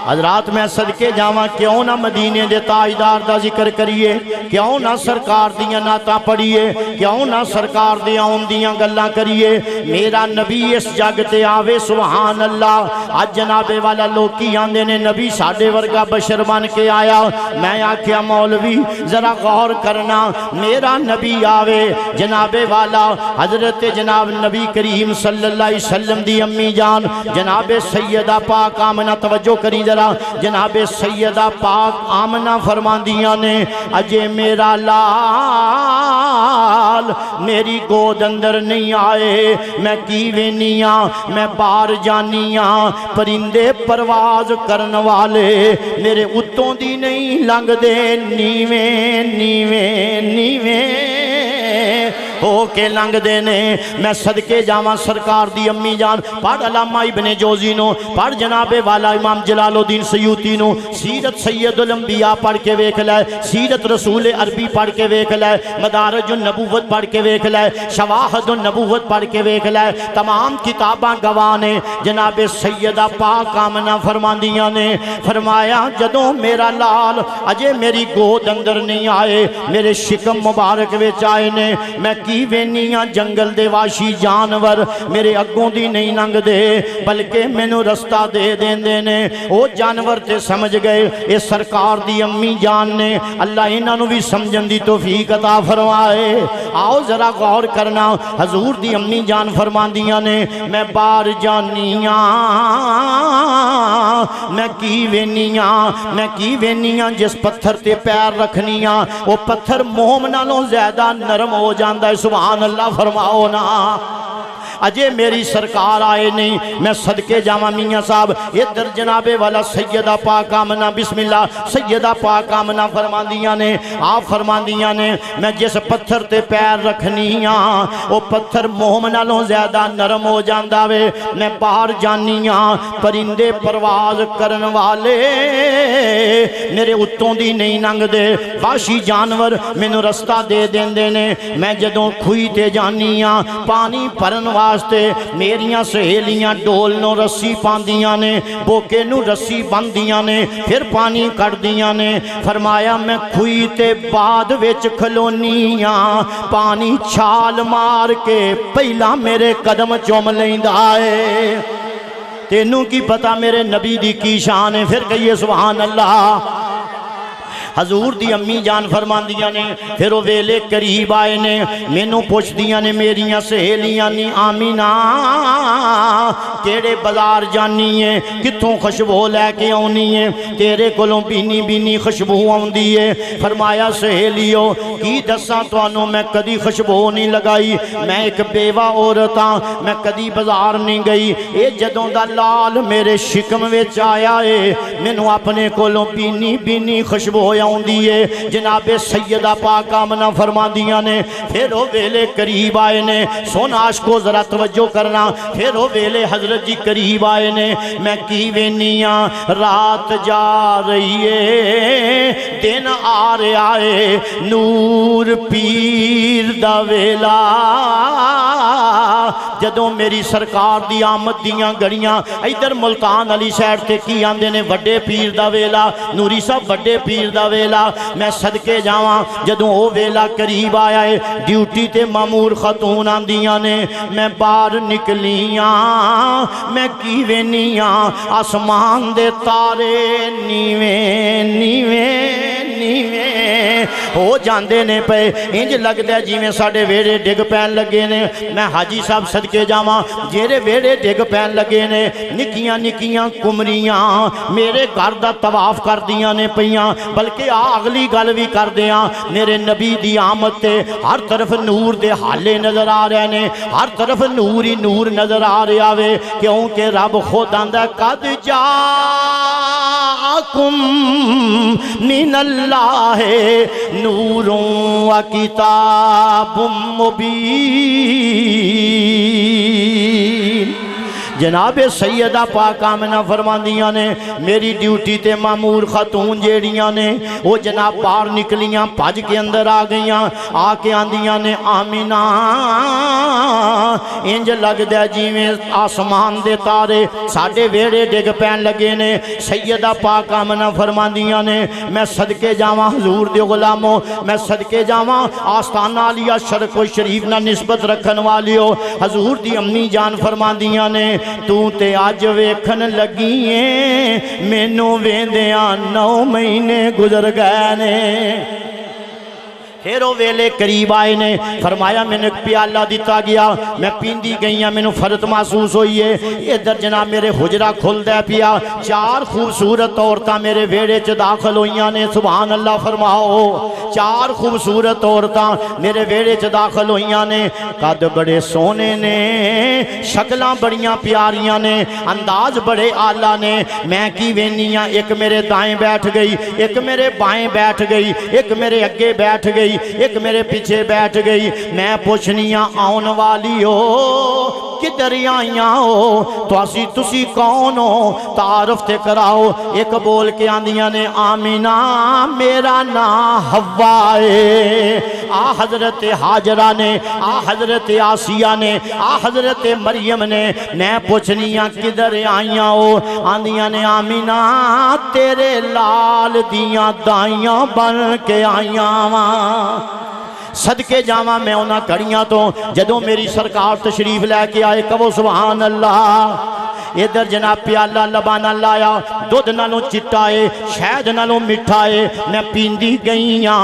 حضرات میں صدقے جاواں کیوں نہ مدینے دے تاجدار دا ذکر کریے کیوں نہ سرکار دیاں نعتاں پڑھیے کیوں نہ سرکار دے آن دیاں گلاں کریے میرا نبی اس جگ تے آوے سبحان اللہ آج جنابے والا لوگ کی آندے نے نبی ساڑھے ورگا بشر بن کے آیا میں آکھیا مولوی ذرا غور کرنا میرا نبی آوے جنابے والا حضرت جناب نبی کریم صلی اللہ علیہ وسلم دی امی جان جناب سیدہ پاک آمنہ توجہ کری ذرا جناب سیدہ پاک آمنہ فرمان دیا نے اجے میرا لال میری گود اندر نہیں آئے میں کیویں نیاں میں بار جانیاں پرندے پرواز کرن والے میرے اتوں دی نہیں لنگ دے نیویں نیویں نیویں ہو کے لنگ دینے میں صدقے جاواں سرکار دی امی جان پڑھ علامہ ابن جوزی نو پڑھ جناب والا امام جلال الدین سیوطی نو سیرت سید الانبیاء پڑھ کے ویکھ لائے سیرت رسول عربی پڑھ کے ویکھ لائے مدارج النبوت پڑھ کے ویکھ لائے شواہد النبوت پڑھ کے ویکھ لائے تمام کتاباں گوانے جناب سیدہ پاک آمنہ فرماندیاں نے فرمایا جدوں میرا لال اجے میری گود اندر نہیں آئے میرے شکم مبارک وچ آئے نے میں کی وینیاں جنگل دے واشی جانور میرے اگوں دی نہیں لنگ دے بلکہ مینوں رستہ دے دیندے نے او جانور تے سمجھ گئے اے سرکار دی امی جان نے اللہ انہاں نوں بھی سمجھن دی توفیق عطا فرمائے آؤ ذرا غور کرنا حضور دی امی جان فرماندیاں نے میں بار جانیاں میں کی وینیاں جس پتھر تے پیر رکھنیاں وہ پتھر موم نالوں زیادہ نرم ہو جاندہ ہے سبحان اللہ فرماؤ نا اجے میری سرکار آئے نہیں میں صدقے جاواں میاں صاحب ادھر جنابے والا سیدہ پاک آمنہ بسم اللہ سیدہ پاک آمنہ فرماندیاں نے آپ فرماندیاں نے میں جس پتھر تے پیر رکھنیاں وہ پتھر موم نالوں زیادہ نرم ہو جاندہ وے میں باہر جانیاں پرندے پرواز کرن والے میرے اتوں دی نہیں لنگ دے واشی جانور مینوں رستہ دے دیندے نے میں جدوں کھوئی تے جانیاں پانی پرن واسطے میریاں سہیلیاں ڈول نو رسی پاندیاں نے بوکے نو رسی باندیاں نے پھر پانی کٹ دیاں نے فرمایا میں کھوئی تے بعد وچ کھلونیاں پانی چھال مار کے پہلا میرے قدم چوم لیندا اے تینوں کی پتہ میرے نبی دی کی شان ہے پھر کہیے سبحان اللہ حضور دی امی جان فرمان دیا نے پھر وہ ویلے قریب آئے نے مینوں پوچھ دیا نے میریاں سہیلیاں نی آمینہ کیڑے بازار جانی ہے کتھوں خوشبو لے کے آنی ہے تیرے کولوں بینی بینی خوشبو آندی ہے فرمایا سہیلیو کی دساں توانوں میں کدی خوشبو نہیں لگائی میں ایک بیوہ عورتاں میں کدی بازار نہیں گئی اے جدوں دا لال میرے شکم وچ آیا ہے مینوں اپنے کولوں بینی بینی خوشبو آؤندی ہے جناب سیدہ پاک آمنہ فرماندیاں نے پھر وہ ویلے قریب آئے نے سن عاشقو ذرا توجہ کرنا پھر وہ ویلے حضرت جی قریب آئے نے میں کی وینیاں رات جا رہی ہے دن آ رہا ہے نور پیر دا ویلا جدوں میری سرکار دی آمد دیاں گڑیاں ادھر ملتان علی سائڈ تے کی آندے نے وڈے پیر دا ویلا نوری صاحب وڈے پیر دا ویلا میں صدقے جاواں جدوں او ویلا قریب آیا ہے ڈیوٹی تے مامور خاتون آندیاں نے میں باہر نکلیاں میں کی وینیاں آسمان دے تارے نیویں نیویں نیویں ہو جاندے نے پے انج لگدا ہے جویں ساڈے ویڑے ڈگ پین لگے نے میں حاجی صاحب صدقے جاواں جیرے ویڑے ڈگ پین لگے نے نکیاں نکیاں کمریاں میرے گھر دا طواف کر دیاں نے پیاں بلکہ اگلی گل بھی کر دیاں میرے نبی دی آمد تے ہر طرف نور دے حالے نظر آ رہے نے ہر طرف نور ہی نور نظر آ رہا وے کیونکہ رب خود آندا قد جاءکم من اللہ نور و کتاب مبین جناب سیدہ پاک آمنہ فرماندیاں نے میری ڈیوٹی تے مامور خاتون جیڑیاں نے وہ جناب باہر نکلیاں پاج کے اندر آ گئیاں آ کے آندیاں نے آمینہ انج لگ دیا جیویں آسمان دے تارے ساڑھے ویڑے ڈگ پین لگے نے سیدہ پاک آمنہ فرماندیاں نے میں صدقے جاواں حضور دے غلاموں میں صدقے جاواں آستانہ علیہ شرک و شریف نہ نسبت رکھن والی ہو حضور دی امی جان فرماندیاں نے تو تے آج ویکھن لگی ہیں مینوں ویندیاں 9 مہینے گزر گئے نے پھر وہ ویلے قریب آئے نے فرمایا میں نے پیالہ دیتا گیا میں پیندی گئیاں میں نے فرد محسوس ہوئی ہے ادھر جناب میرے حجرہ کھل دے پیا 4 خوبصورت عورتاں میرے ویڑے چ داخل ہوئیاں نے سبحان اللہ فرماؤ 4 خوبصورت عورتاں میرے ویڑے چ داخل ہوئیاں نے قد بڑے سونے نے شکلاں بڑیاں پیاریاں نے انداز بڑے آلہ نے میں کی وینیاں ایک میرے دائیں بیٹھ گئی ایک میرے بائیں بیٹھ گئی ایک میرے اگے بیٹھ گئی ایک میرے پیچھے بیٹھ گئی میں پوچھنیاں آن والی ہو کدھر آئیاں ہو تو اسی تسی کون ہو تعارف تے کراؤ ایک بول کے آندیاں نے آمینہ میرا نام حوا ہے آ حضرت حاجرہ نے آ حضرت آسیہ نے آ حضرت مریم نے میں پوچھنیاں کدھر آئیاں ہو آندیاں نے آمینہ تیرے لال دیاں دائیاں بن کے آئیاں وہاں صدقے جاواں میں انہاں کڑیاں تو جدوں میری سرکار تشریف لے کے آئے کہو سبحان اللہ ادھر جناب پیالہ لبانہ لایا دودھ نالوں چٹائے شہد نالوں مٹھائے میں پیندی گئیاں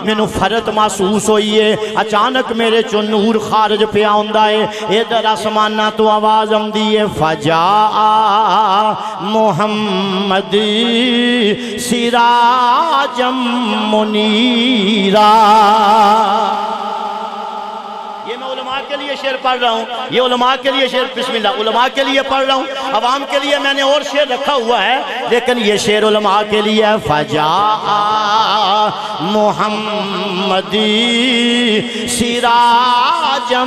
میں نو فرد محسوس ہوئی ہے اچانک میرے چو نور خارج پہ آندہ ہے ادھر آسمانہ تو آواز آمدی ہے فجاء محمد سراجا منیرا یہ میں علماء کے لیے شعر پڑھ رہا ہوں یہ علماء کے لیے شعر بسم اللہ علماء کے لیے پڑھ رہا ہوں عوام کے لیے میں نے اور شعر رکھا ہوا ہے لیکن یہ شعر علماء کے لیے ہے فجاء محمد سراجا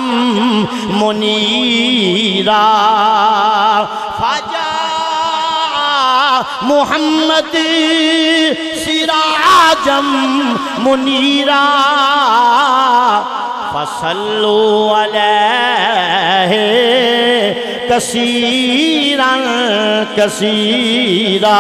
منیرا فجاء محمد سراجا منیرا فصلوا علیہ کثیرا کثیرا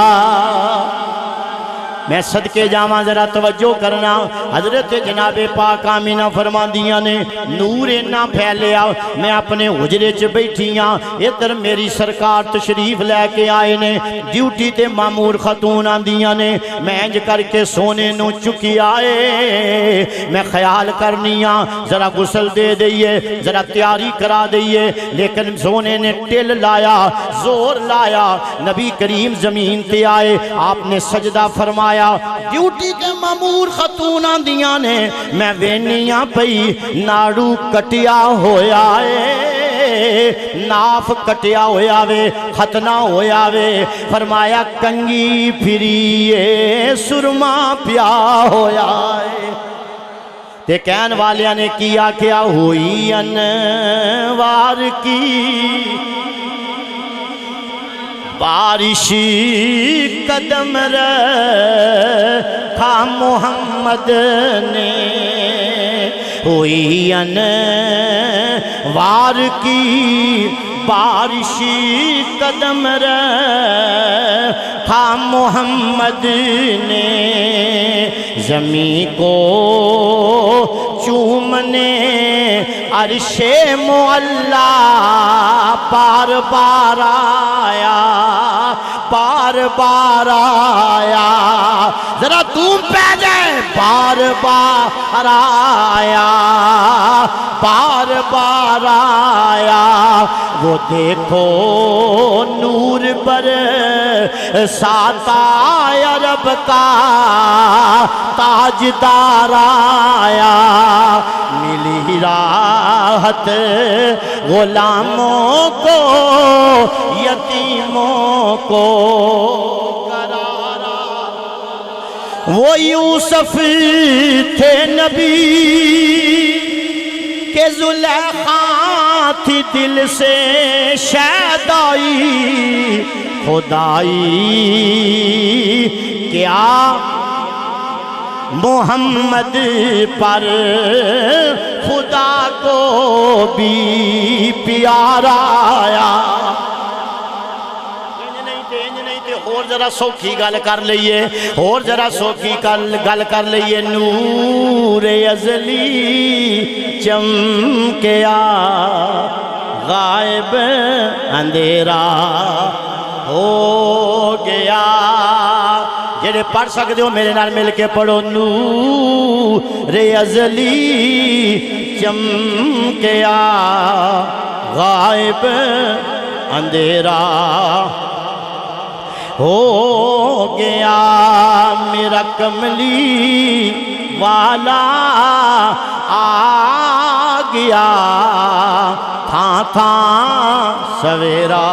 میں صدقے جاواں ذرا توجہ کرنا حضرت جناب پاک آمینہ فرماندیاں نے نور نہ پھیلیا میں اپنے حجرے چ بیٹھیاں ادھر میری سرکار تشریف لے کے آئے نے ڈیوٹی تے مامور خاتون آندیاں نے میں انج کر کے سونے نو چکی آئے میں خیال کرنیاں ذرا غسل دے دئیے ذرا تیاری کرا دئیے لیکن سونے نے ٹل لایا زور لایا نبی کریم زمین تے آئے آپ نے سجدہ فرمایا ڈیوٹی کے مامور خاتون آندیاں نے میں وینیاں پئی ناڑو کٹیا ہویا ہے ناف کٹیا ہویا وے ختنہ ہویا وے فرمایا کنگی پھریے سرما پیا ہویا ہے تے کہن والیاں نے کیا کیا ہوئی انوار کی بارشی قدم رکھا محمد نے ہوئی انوار کی بارشی قدم رکھا محمد نے زمین کو چومنے عرش معلا بار بار آیا بار بار آیا ذرا تم پہ جائے بار بار آیا بار بار آیا وہ دیکھو نور پر ساتا عرب کا تاجدار آیا ملی راحت غلاموں کو یتیموں کو وہ یوسف تھے نبی کہ زلیخا تھی دل سے شیدائی خدائی کیا محمد پر خدا کو بھی پیارا آیا اور ذرا سوکھی گل کر لئیے اور ذرا سوکھی گل کر لئیے نور ازلی چمکیا غائب اندھیرا ہو گیا جڑے پڑھ سکتے ہو میرے نال مل کے پڑھو نور ازلی چمکیا غائب اندھیرا ہو گیا میرا کملی والا آ گیا تھا سویرا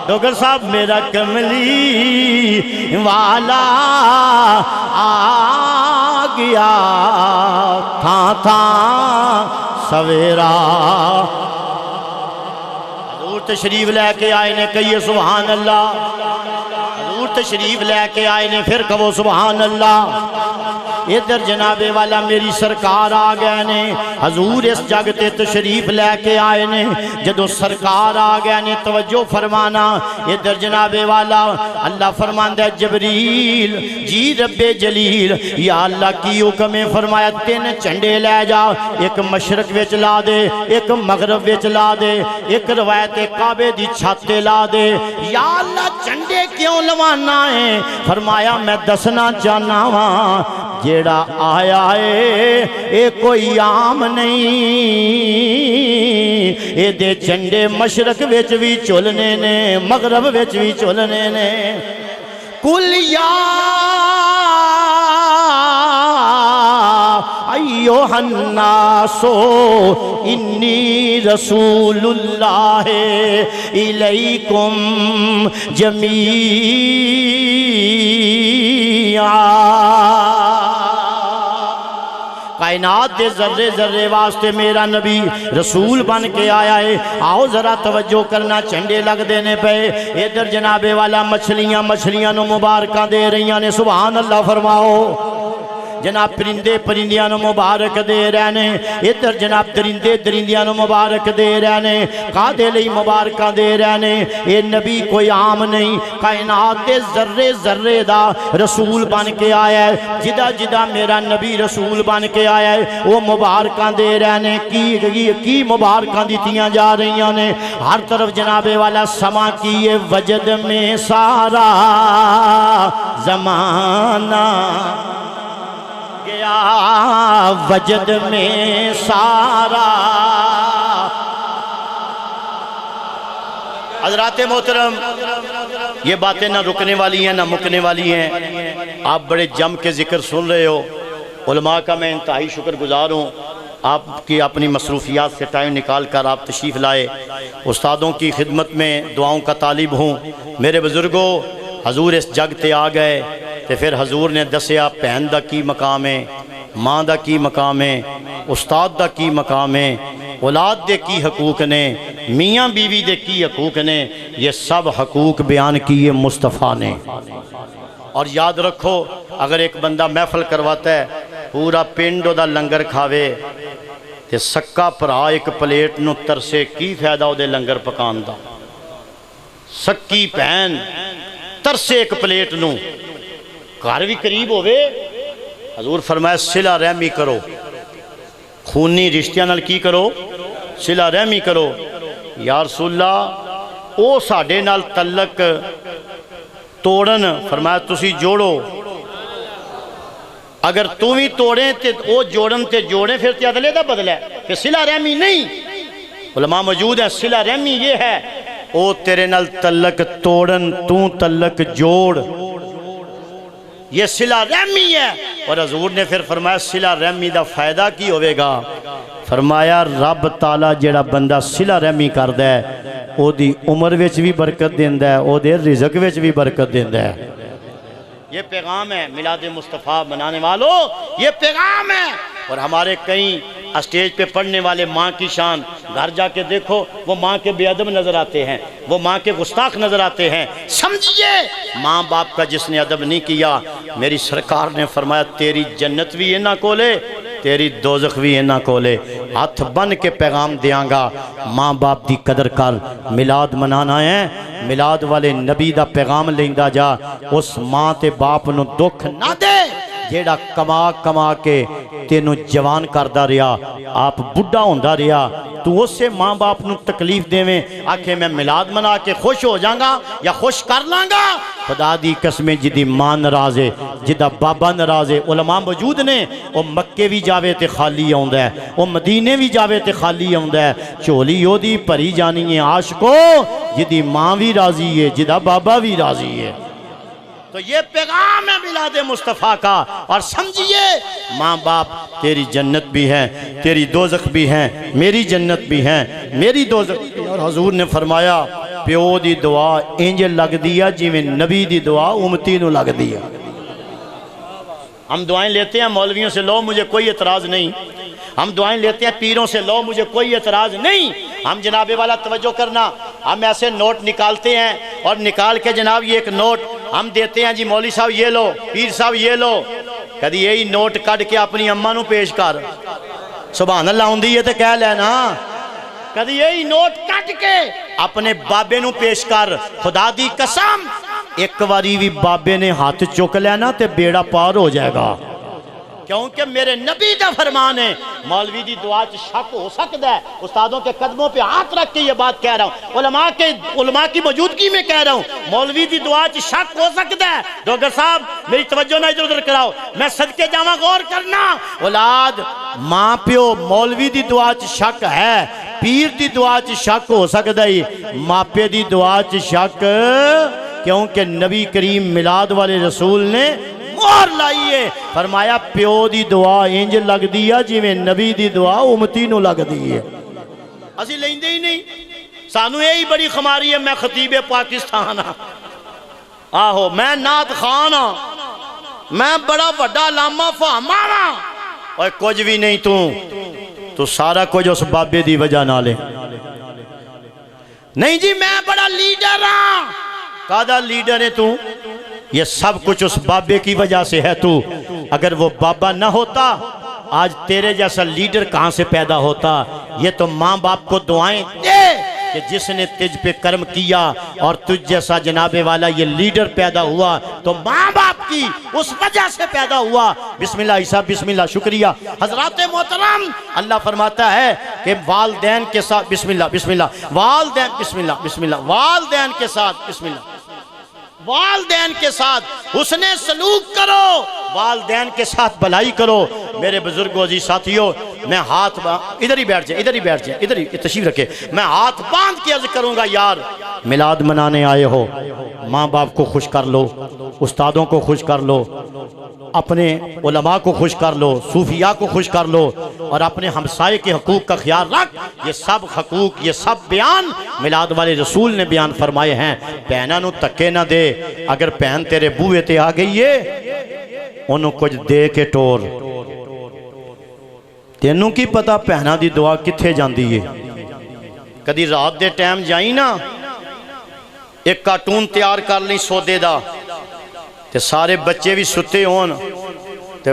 ڈوگر صاحب میرا کملی والا آ گیا تھا سویرا تشریف لے کے آئے نے کہیے سبحان اللہ حضور تشریف لے کے آئے نے پھر کہو سبحان اللہ ادھر جناب والا میری سرکار آ گئے نے حضور اس جگ تے تشریف لے کے آئے نے جدو سرکار آ گئے نے توجہ فرمانا ادھر جناب والا اللہ فرماندہ ہے جبریل جی رب جلیل یا اللہ کی حکم فرمایا 3 چنڈے لے جا ایک مشرق وچ لا دے ایک مغرب وچ لا دے ایک روایت کعبے دی چھت لا دے یا اللہ چنڈے کیوں لوانا ہے فرمایا میں دسنا چاہنا ہاں جیڑا آیا ہے اے کوئی عام نہیں اے دے چنڈے مشرق وچ بھی چلنے نے مغرب وچ بھی چلنے نے کل یا ایوہ الناسو انی رسول اللہ الیکم جمیعا کائنات دے ذرے ذرے واسطے میرا نبی رسول بن کے آیا ہے آؤ ذرا توجہ کرنا چنڈے لگ دینے پہ ادھر جناب والا مچھلیاں نو مبارکاں دے رہیاں نے سبحان اللہ فرماؤ جناب پرندے پرندیاں نو مبارک دے رہنے ادھر جناب درندے درندیاں نو مبارک دے رہنے قادے لئی مبارکاں دے رہنے اے نبی کوئی عام نہیں کائنات دے ذرے ذرے دا رسول بن کے آیا ہے جدہ جدہ میرا نبی رسول بن کے آیا ہے وہ مبارکاں دے رہنے کی مبارکاں دیتیاں جا رہیاں نے ہر طرف جناب والا سما کی وجد میں سارا زمانہ گیا وجد میں سارا حضرات محترم یہ باتیں نہ رکنے والی ہیں نہ مکنے والی ہیں آپ بڑے جم کے ذکر سن رہے ہو علماء کا میں انتہائی شکر گزار ہوں آپ کی اپنی مصروفیات سے ٹائم نکال کر آپ تشریف لائے۔ استادوں کی خدمت میں دعاؤں کا طالب ہوں۔ میرے بزرگوں، حضور اس جگ تے آ گئے تے پھر حضور نے دسیا بہن دا کی مقام ہے، ماں دا کی مقام ہے، استاد دا کی مقام ہے، اولاد دے کی حقوق نے، میاں بیوی دے کی حقوق نے، یہ سب حقوق بیان کیے مصطفیٰ نے۔ اور یاد رکھو، اگر ایک بندہ محفل کرواتا ہے، پورا پنڈ دا لنگر کھاوے تے سکا پرا ایک پلیٹ نو ترسے، کی فائدہ او دے لنگر پکان دا؟ سکی پہن ترسے ایک پلیٹ نو، گھر بھی قریب ہوئے۔ حضور فرمایا صلہ رحمی کرو، خونی رشتیاں نال کی کرو؟ صلہ رحمی کرو۔ یا رسول اللہ او ساڈے نال تعلق توڑن، فرمایا تسی جوڑو، اگر تو بھی توڑیں تے او جوڑن تے جوڑیں، پھر تے عدلے دا بدلہ ہے، پھر صلہ رحمی نہیں۔ علماء موجود ہیں، صلہ رحمی یہ ہے او تیرے نال تعلق توڑن، تو تعلق جوڑ، یہ صلہ رحمی ہے۔ اور حضور نے پھر فرمایا صلہ رحمی دا فائدہ کی ہوئے گا؟ فرمایا رب تعالیٰ جڑا بندہ صلہ رحمی کردہ ہے او دی عمر وچ بھی برکت دیندہ ہے، او دے رزق وچ بھی برکت دیندہ ہے۔ یہ پیغام ہے میلاد مصطفیٰ منانے والوں، یہ پیغام ہے۔ اور ہمارے کئی اسٹیج پہ پڑھنے والے ماں کی شان، گھر جا کے دیکھو وہ ماں کے بے ادب نظر آتے ہیں، وہ ماں کے گستاخ نظر آتے ہیں۔ سمجھئے ماں باپ کا جس نے ادب نہیں کیا، میری سرکار نے فرمایا تیری جنت بھی انہاں کولے، تیری دوزخ بھی انہاں کولے۔ ہاتھ بن کے پیغام دیاں گا، ماں باپ دی قدر کر۔ میلاد منانا ہے، میلاد والے نبی دا پیغام لیندہ جا، اس ماں تے باپ نو دکھ نہ دے جیڑا کما کما کے تینو جوان کردہ رہا، آپ بڑھا ہوندہ رہا، تو اس سے ماں باپ نو تکلیف دے میں آکھے میں میلاد منا کے خوش ہو جاؤں گا یا خوش کر لانگا۔ خدا دی قسمیں جدی ماں نرازے، جدہ بابا نرازے۔ علماء موجود نے، وہ مکے بھی جاوے تے خالی ہوندہ ہے، وہ مدینے بھی جاوے تے خالی ہوندہ ہے۔ چولی یو دی پری جانی ہے عاشقو، جدی ماں بھی راضی ہے، جدہ بابا بھی راضی ہے۔ تو یہ پیغام ہے میلاد مصطفیٰ کا۔ اور سمجھئے ماں باپ تیری جنت بھی ہے، تیری دوزخ بھی ہے، میری جنت بھی ہے، میری دوزخ بھی ہے۔ اور حضور نے فرمایا پیو دی دعا انج لگ دیا جی میں نبی دی دعا امتی نو لگ دیا۔ ہم دعائیں لیتے ہیں مولویوں سے، لو مجھے کوئی اعتراض نہیں۔ ہم دعائیں لیتے ہیں پیروں سے، لو مجھے کوئی اعتراض نہیں۔ ہم جناب والا توجہ کرنا، ہم ایسے نوٹ نکالتے ہیں اور نکال کے جناب یہ ایک نوٹ ہم دیتے ہیں، جی مولوی صاحب یہ لو، پیر صاحب یہ لو، کدی یہی نوٹ کٹ کے اپنی اماں نو پیش کر، سبحان اللہ ہوندی ہے تے کہہ لینا، کدی یہی نوٹ کٹ کے اپنے بابے نو پیش کر۔ خدا دی قسم ایک واری بھی بابے نے ہاتھ چک لینا تے بیڑا پار ہو جائے گا، کیونکہ میرے نبی دا فرمان ہے۔ مولوی دی دعا چ شک ہو سکتا ہے، استادوں کے قدموں پہ ہاتھ رکھ کے یہ بات کہہ رہا ہوں، علماء کی موجودگی میں کہہ رہا ہوں، مولوی دی دعا چ شک ہو سکتا ہے۔ ڈاکٹر صاحب میری توجہ نہ ادھر ادھر کراؤ، میں صدقے جاواں غور کرنا۔ اولاد ماں پیو مولوی دی دعا چ شک ہے، پیر دی دعا چ شک ہو سکتا ہے، ماپے دی دعا چ شک، کیونکہ نبی کریم میلاد والے رسول نے مہر لائیے، فرمایا پیو دی دعا انج لگ دیا جی میں نبی دی دعا امتی نو لگ دیئے۔ اسی لیندے ہی نہیں، سانو یہی بڑی خماری ہے، میں خطیب پاکستان ہاں، آہو میں نعت خان ہاں، میں بڑا وڈا علامہ فہما ہاں، اور کچھ بھی نہیں تو سارا کچھ اس بابے دی وجہ نہ لے۔ نہیں جی میں بڑا لیڈر ہاں، کہا لیڈر ہے تو؟ یہ سب کچھ اس بابے کی وجہ سے ہے تو، اگر وہ بابا نہ ہوتا آج تیرے جیسا لیڈر کہاں سے پیدا ہوتا؟ یہ تو ماں باپ کو دعائیں دے کہ جس نے تجھ پہ کرم کیا اور تجھ جیسا جناب والا یہ لیڈر پیدا ہوا تو ماں باپ کی اس وجہ سے پیدا ہوا۔ بسم اللہ عیسیٰ، بسم اللہ، شکریہ حضرات محترم۔ اللہ فرماتا ہے کہ والدین کے ساتھ بسم اللہ، بسم اللہ، والدین بسم اللہ، بسم اللہ، والدین کے ساتھ بسم اللہ، والدین کے ساتھ حسن سلوک کرو، والدین کے ساتھ بھلائی کرو۔ میرے بزرگوں عزیز ساتھیوں، میں ہاتھ ادھر ہی بیٹھ جائیں، ادھر ہی بیٹھ جائیں، ادھر ہی تشریف رکھے، میں ہاتھ باندھ کے عرض کروں گا یار میلاد منانے آئے ہو، ماں باپ کو خوش کر لو، استادوں کو خوش کر لو، اپنے علماء کو خوش کر لو، صوفیاء کو خوش کر لو، اور اپنے ہمسائے کے حقوق کا خیال رکھ۔ یہ سب حقوق، یہ سب بیان میلاد والے رسول نے بیان فرمائے ہیں۔ بہناں نو تکے نہ دے، اگر بہن تیرے بوئے تے آ گئی ہے انہوں کچھ دے کے ٹور، تینوں کی پتہ بہناں دی دعا کتھے جاندی ہے۔ کدی رات دے ٹائم جائیں نا، ایک کارٹون تیار کر لیں سودے دا، تے سارے بچے بھی ستے ہون، تے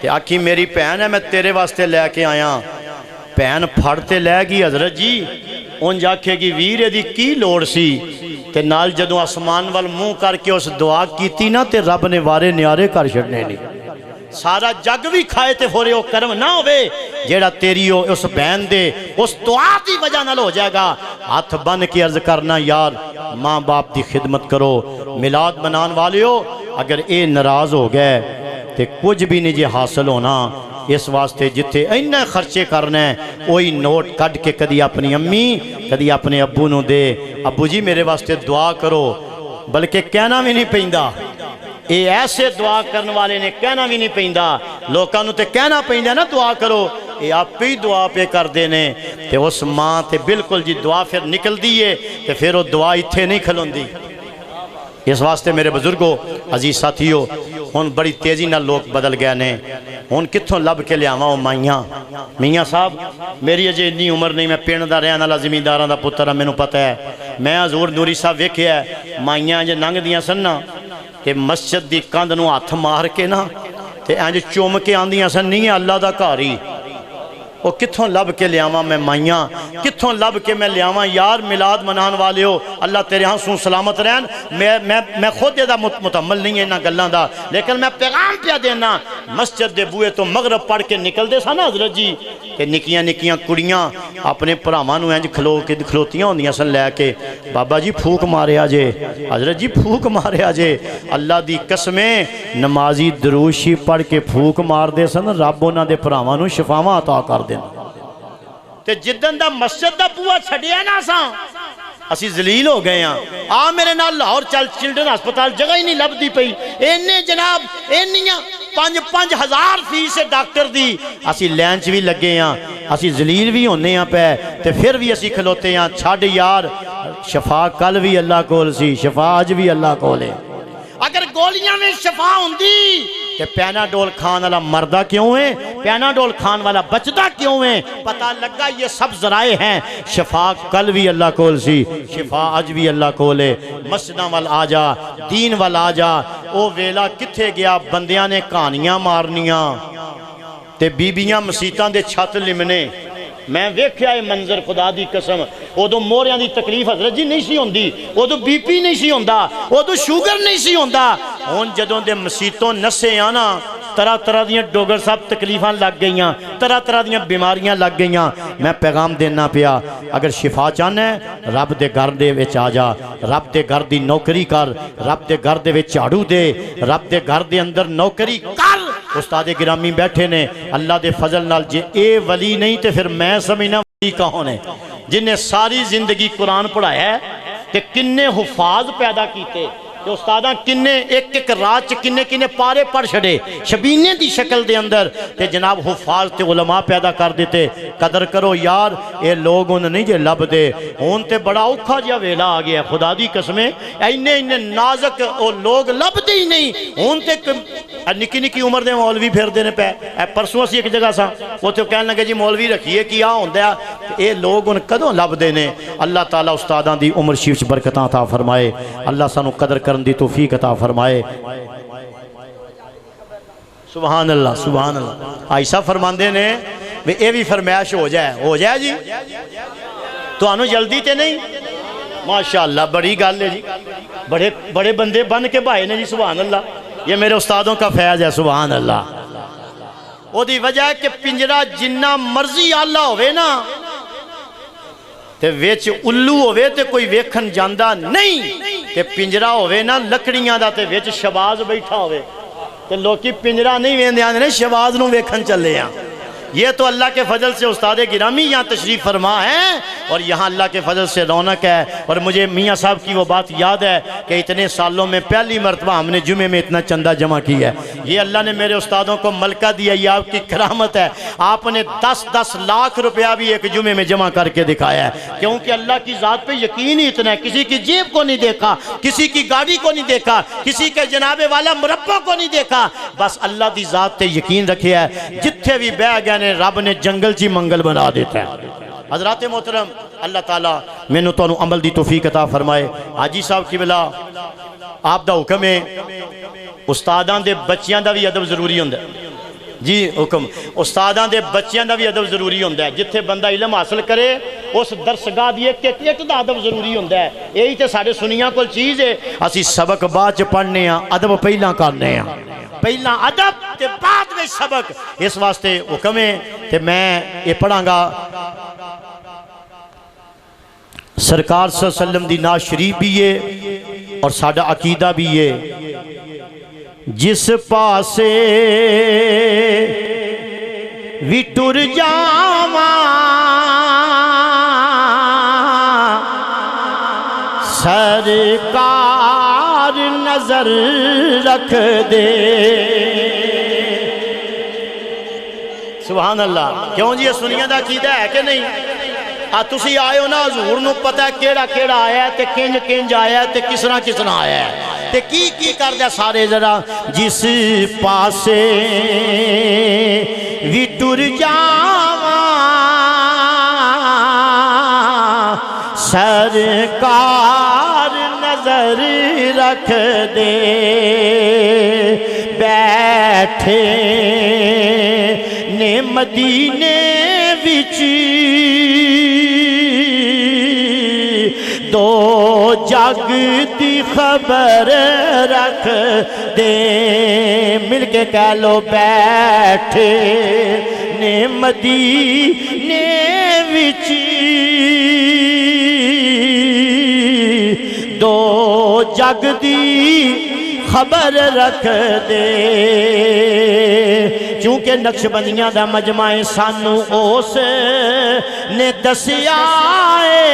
تے آکھی میری بہن ہے میں تیرے واسطے لے کے آیا، بہن پھڑتے لے گی حضرت جی، ان جاکھے گی ویرے دی کی لوڑ سی، تے نال جدوں آسمان وال منہ کر کے اس دعا کیتی نا تے رب نے وارے نیارے کر چھڑنے نہیں۔ سارا جگ بھی کھائے تے فورے وہ کرم نہ ہوئے جیڑا تیری ہو اس بہن دے اس دعا دی وجہ نہ ہو جائے گا۔ ہاتھ بن کے عرض کرنا یار ماں باپ دی خدمت کرو، میلاد منان والے ہو، اگر اے ناراض ہو گئے تے کچھ بھی نہیں جے حاصل ہونا، اس واسطے جتھے اینا خرچے کرنا ہے وہی نوٹ کٹ کے کدی اپنی امی کدی اپنے ابو نو دے، ابو جی میرے واسطے دعا کرو، بلکہ کہنا بھی نہیں پہندہ، اے ایسے دعا کرنے والے نے کہنا بھی نہیں پہندہ، لوکاں نو تے کہنا پہندہ نا دعا کرو، اے آپ ہی دعا پہ کر دینے، تے اس ماں تے بالکل جی دعا پھر نکل دیئے، تے پھر وہ دعا اتھے نہیں کھلون دی۔ اس واسطے میرے بزرگوں عزیز ساتھیوں ہون بڑی تیزی نہ لوگ بدل گئے نے، ہون کتھوں لب کے لیا ہوں مائیاں، میاں صاحب میری اجے اتنی عمر نہیں، میں پینڈ دا رہن والا زمینداراں دا پتر ہاں، مینوں پتہ ہے، میں حضور نوری صاحب ویکھیا ہے مائیاں جے لنگ دیاں سن نا تے مسجد دی کندھ نو ہاتھ مار کے نا تے انج چوم کے آندیاں سن نہیں ہے اللہ دا گھر ہی، وہ کتھوں لب کے لیاواں میں مائیاں، کتھوں لب کے میں لیاواں یار میلاد منان والے ہو، اللہ تیرے ہاں سوں سلامت رہن، میں خود دا متحمل نہیں ہے انہاں گلاں دا، لیکن میں پیغام پیا دینا، مسجد دے بوئے تو مغرب پڑھ کے نکل دے سا نا حضرت جی، کہ نکیاں نکیاں کڑیاں اپنے پراواں نو انج کھلوتیاں ہوندیاں سن لے کے، بابا جی پھوک مارے آجے، حضرت جی پھوک مارے آجے، اللہ دی قسمیں نمازی دروشی پڑھ کے پھوک مار دے سن، رب انہاں دے پراواں نو شفاواں عطا کر دینا۔ تے جدن دا مسجد دا بوا چھڑیا نا ساں اسی ذلیل ہو گئے ہیں، آ میرے نال لاہور چل چلڈرن ہسپتال جگہ ہی نہیں لب دی پئی، اینے جناب اینیاں 5,000 فیس ڈاکٹر دی، اسی لینچ بھی لگے ہیں، اسی ذلیل بھی ہونے ہیں پہ، تے پھر بھی اسی کھلوتے ہیں، چھاڑ یار شفا کل بھی اللہ کول سی، شفا آج بھی اللہ کول ہے۔ اگر گولیاں میں شفا ہوندی کہ پیناڈول کھان والا مردہ کیوں ہے، پیناڈول کھان والا بچدہ کیوں ہے، پتہ لگا یہ سب ذرائع ہیں، شفا کل بھی اللہ کول سی، شفا آج بھی اللہ کول ہے۔ مسجدہ وال آجا، دین وال آجا، او ویلا کتھے گیا، بندیاں نے کہانیاں مارنیاں تے بیبیاں مسیتاں دے چھت لمنے، میں ویکھیا ہے منظر خدا دی قسم، ادو موریاں دی تکلیف حضرت جی نہیں سی ہوندی، ادو بی پی نہیں سی ہوندا، ادو شوگر نہیں سی ہوندا، ہن جدوں دے مسیتوں نسے آنا طرح طرح دیاں ڈوگر صاحب تکلیفاں لگ گئیاں، طرح طرح دیاں بیماریاں لگ گئیاں، میں پیغام دینا پیا اگر شفا چاہنا ہے رب دے گھر دے وچ آ جا، رب دے گھر دی نوکری کر، رب دے گھر دے وچ جھاڑو دے، رب دے گھر دے اندر نوکری کر۔ استاد گرامی بیٹھے نے اللہ دے فضل نال، جے اے ولی نہیں تے پھر میں سمجھنا ولی کون ہے، جن نے ساری زندگی قرآن پڑھایا ہے کہ کنے حفاظ پیدا کیتے، کہ استاداں کنے ایک ایک رات کنے پارے پڑھ چھڑے شبینے دی شکل دے اندر، تے جناب حفاظ تے علماء پیدا کر دیتے۔ قدر کرو یار، اے لوگ ان نہیں جے لب دے، ہون تے بڑا اوکھا جا ویلا آ گیا خدا دی قسمیں، اینے نازک او لوگ لب دے ہی نہیں، ہون تے نکی نکی عمر دے مولوی پھر دینے پہ، پرسوں اسی ایک جگہ سا وہ تو کہنے لگے جی مولوی رکھیے کیا ہوندہ ہے، اے لوگ ان قدوں لب دینے۔ اللہ تعالیٰ استاداں دی عمر شریف برکتاں عطا فرمائے، اللہ سانو قدر کرن دی توفیق عطا فرمائے۔ سبحان اللہ سبحان اللہ۔ عائشہ فرماندے نے اے بھی فرمائش ہو جائے جی تو آنو جلدی تے نہیں، ماشاءاللہ بڑی گل ہے جی، بڑے بندے بن کے بھائے نے جی، سبحان اللہ، یہ میرے استادوں کا فیض ہے، سبحان اللہ۔ وہ دی وجہ ہے کہ پنجرہ جنہ مرضی آلہ ہوئے نا تے ویچ الو ہوئے تے کوئی ویکھن جاندہ نہیں، تے پنجرہ ہوئے نا لکڑیاں دا تے ویچ شباز بیٹھا ہوئے، کہ لوکی پنجرہ نہیں ویندے آنے شہباز نو ویکھن چلے ہیں. یہ تو اللہ کے فضل سے استاد گرامی یہاں تشریف فرما ہے اور یہاں اللہ کے فضل سے رونق ہے. اور مجھے میاں صاحب کی وہ بات یاد ہے کہ اتنے سالوں میں پہلی مرتبہ ہم نے جمعے میں اتنا چندہ جمع کیا ہے. یہ اللہ نے میرے استادوں کو ملکہ دیا, یہ آپ کی کرامت ہے. آپ نے 10 لاکھ روپیہ بھی ایک جمعے میں جمع کر کے دکھایا ہے, کیونکہ اللہ کی ذات پہ یقین ہی اتنا ہے. کسی کی جیب کو نہیں دیکھا, کسی کی گاڑی کو نہیں دیکھا, کسی کے جناب والا مربع کو نہیں دیکھا, بس اللہ دی ذات تے یقین رکھے ہے. جتھے بھی بہ گئے نے رب نے جنگل چی منگل بنا دیتا ہے. حضرات محترم, اللہ تعالیٰ میں نے تو عمل دی توفیق عطا فرمائے. حاجی صاحب کی بلا آپ دا حکم ہے استاداں دے بچیاں دا بھی ادب ضروری ہوندہ ہے. جی حکم, استاداں دے بچیاں دا بھی ادب ضروری ہوندہ ہے. جتھے بندہ علم حاصل کرے اس درسگاہ دی ایک دا ادب ضروری ہوندہ ہے. یہی تے ساڑھے سنیاں کل چیز ہے, اسی سبق بعد پڑھنے ہیں, ادب پہلا کرنے ہیں. پہلا ادب تے بعد میں سبق. اس واسطے حکم ہے تے میں یہ پڑھاں گا. سرکار صلی اللہ علیہ وسلم دی نعت شریف بھی ہے اور ساڑھا عقیدہ بھی ہے. جس پاسے وی ٹر جاواں سرکار نظر رکھ دے. سبحان اللہ. کیوں جی یہ سنیاں دا عقیدہ ہے کہ نہیں؟ تسی آئے ہو نا, حضور نو پتہ ہے کیڑا کیڑا آیا ہے تے کنج کنج آیا ہے تے کسنا کسنا آیا ہے تے کی کر دیا سارے ذرا. جس پاسے وی ٹر جاواں سرکار نظر رکھ دے. بیٹھے نے مدینے وچ دو جگ دی خبر رکھ دے. مل کے کہہ لو بیٹھے نے مدینے وچ دو جگ دی خبر رکھ دے. چونکہ نقش بندیاں دا مجمع سانو اس نے دسیا ہے,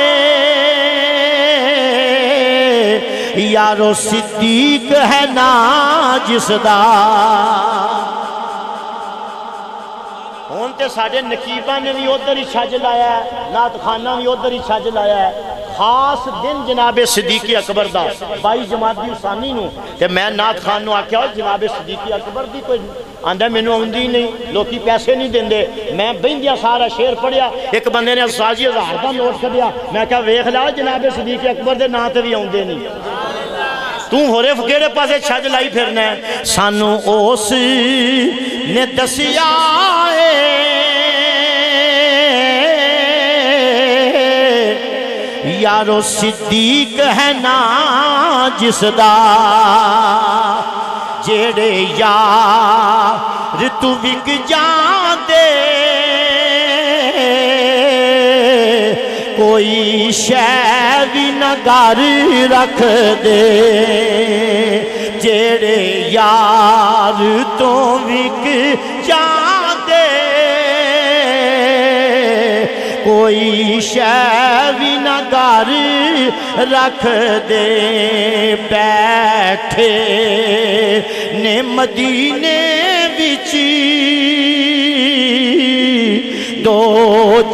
یارو صدیق ہے نا جس دا. ہون تے ساڑھے نقیبہ نے بھی ادھر ہی چھج لایا ہے, نعت خانہ بھی ادھر ہی چھج لایا ہے. خاص دن جناب صدیق اکبر دا 22 جمادی ثانی نو کہ میں نعت خان نو آکھیا ہو جناب صدیق اکبر دی کوئی آندھا میں نو آندھی نہیں, لوکی پیسے نہیں دیں دے. میں بہندیا سارا شیر پڑھیا, ایک بندے نے ساجی 1000 دا نوٹ کر دیا. میں کہا ویکھ لا جناب صدیق اکبر دے نعت بھی آندے نہیں, تو ہو رہے فکیڑے پاسے چھج لائی پھرنا ہے. سانو اس نے دسیا ہے یارو صدیق ہے نا جس دا, جیڑے یار تو وک جان دے کوئی شے بھی نہ گھر رکھ دے. جیڑے یار تو وک جان دے کوئی شے بھی نہ گھر رکھ دے. بیٹھے نے مدینے وچ دو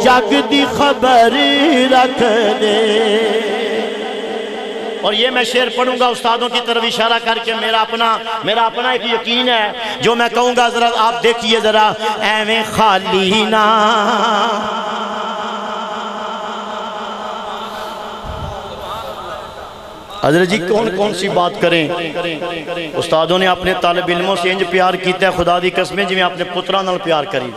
جگ دی خبر رکھ دے. اور یہ میں شعر پڑھوں گا استادوں کی طرف اشارہ کر کے, میرا اپنا ایک یقین ہے جو میں کہوں گا, ذرا آپ دیکھیے ذرا. ایویں خالی نہ حضرت جی کون سی بات کریں. استادوں نے اپنے طالب علموں سے انج پیار کیتا ہے, خدا دی قسمیں جی میں اپنے پتران نال پیار کری.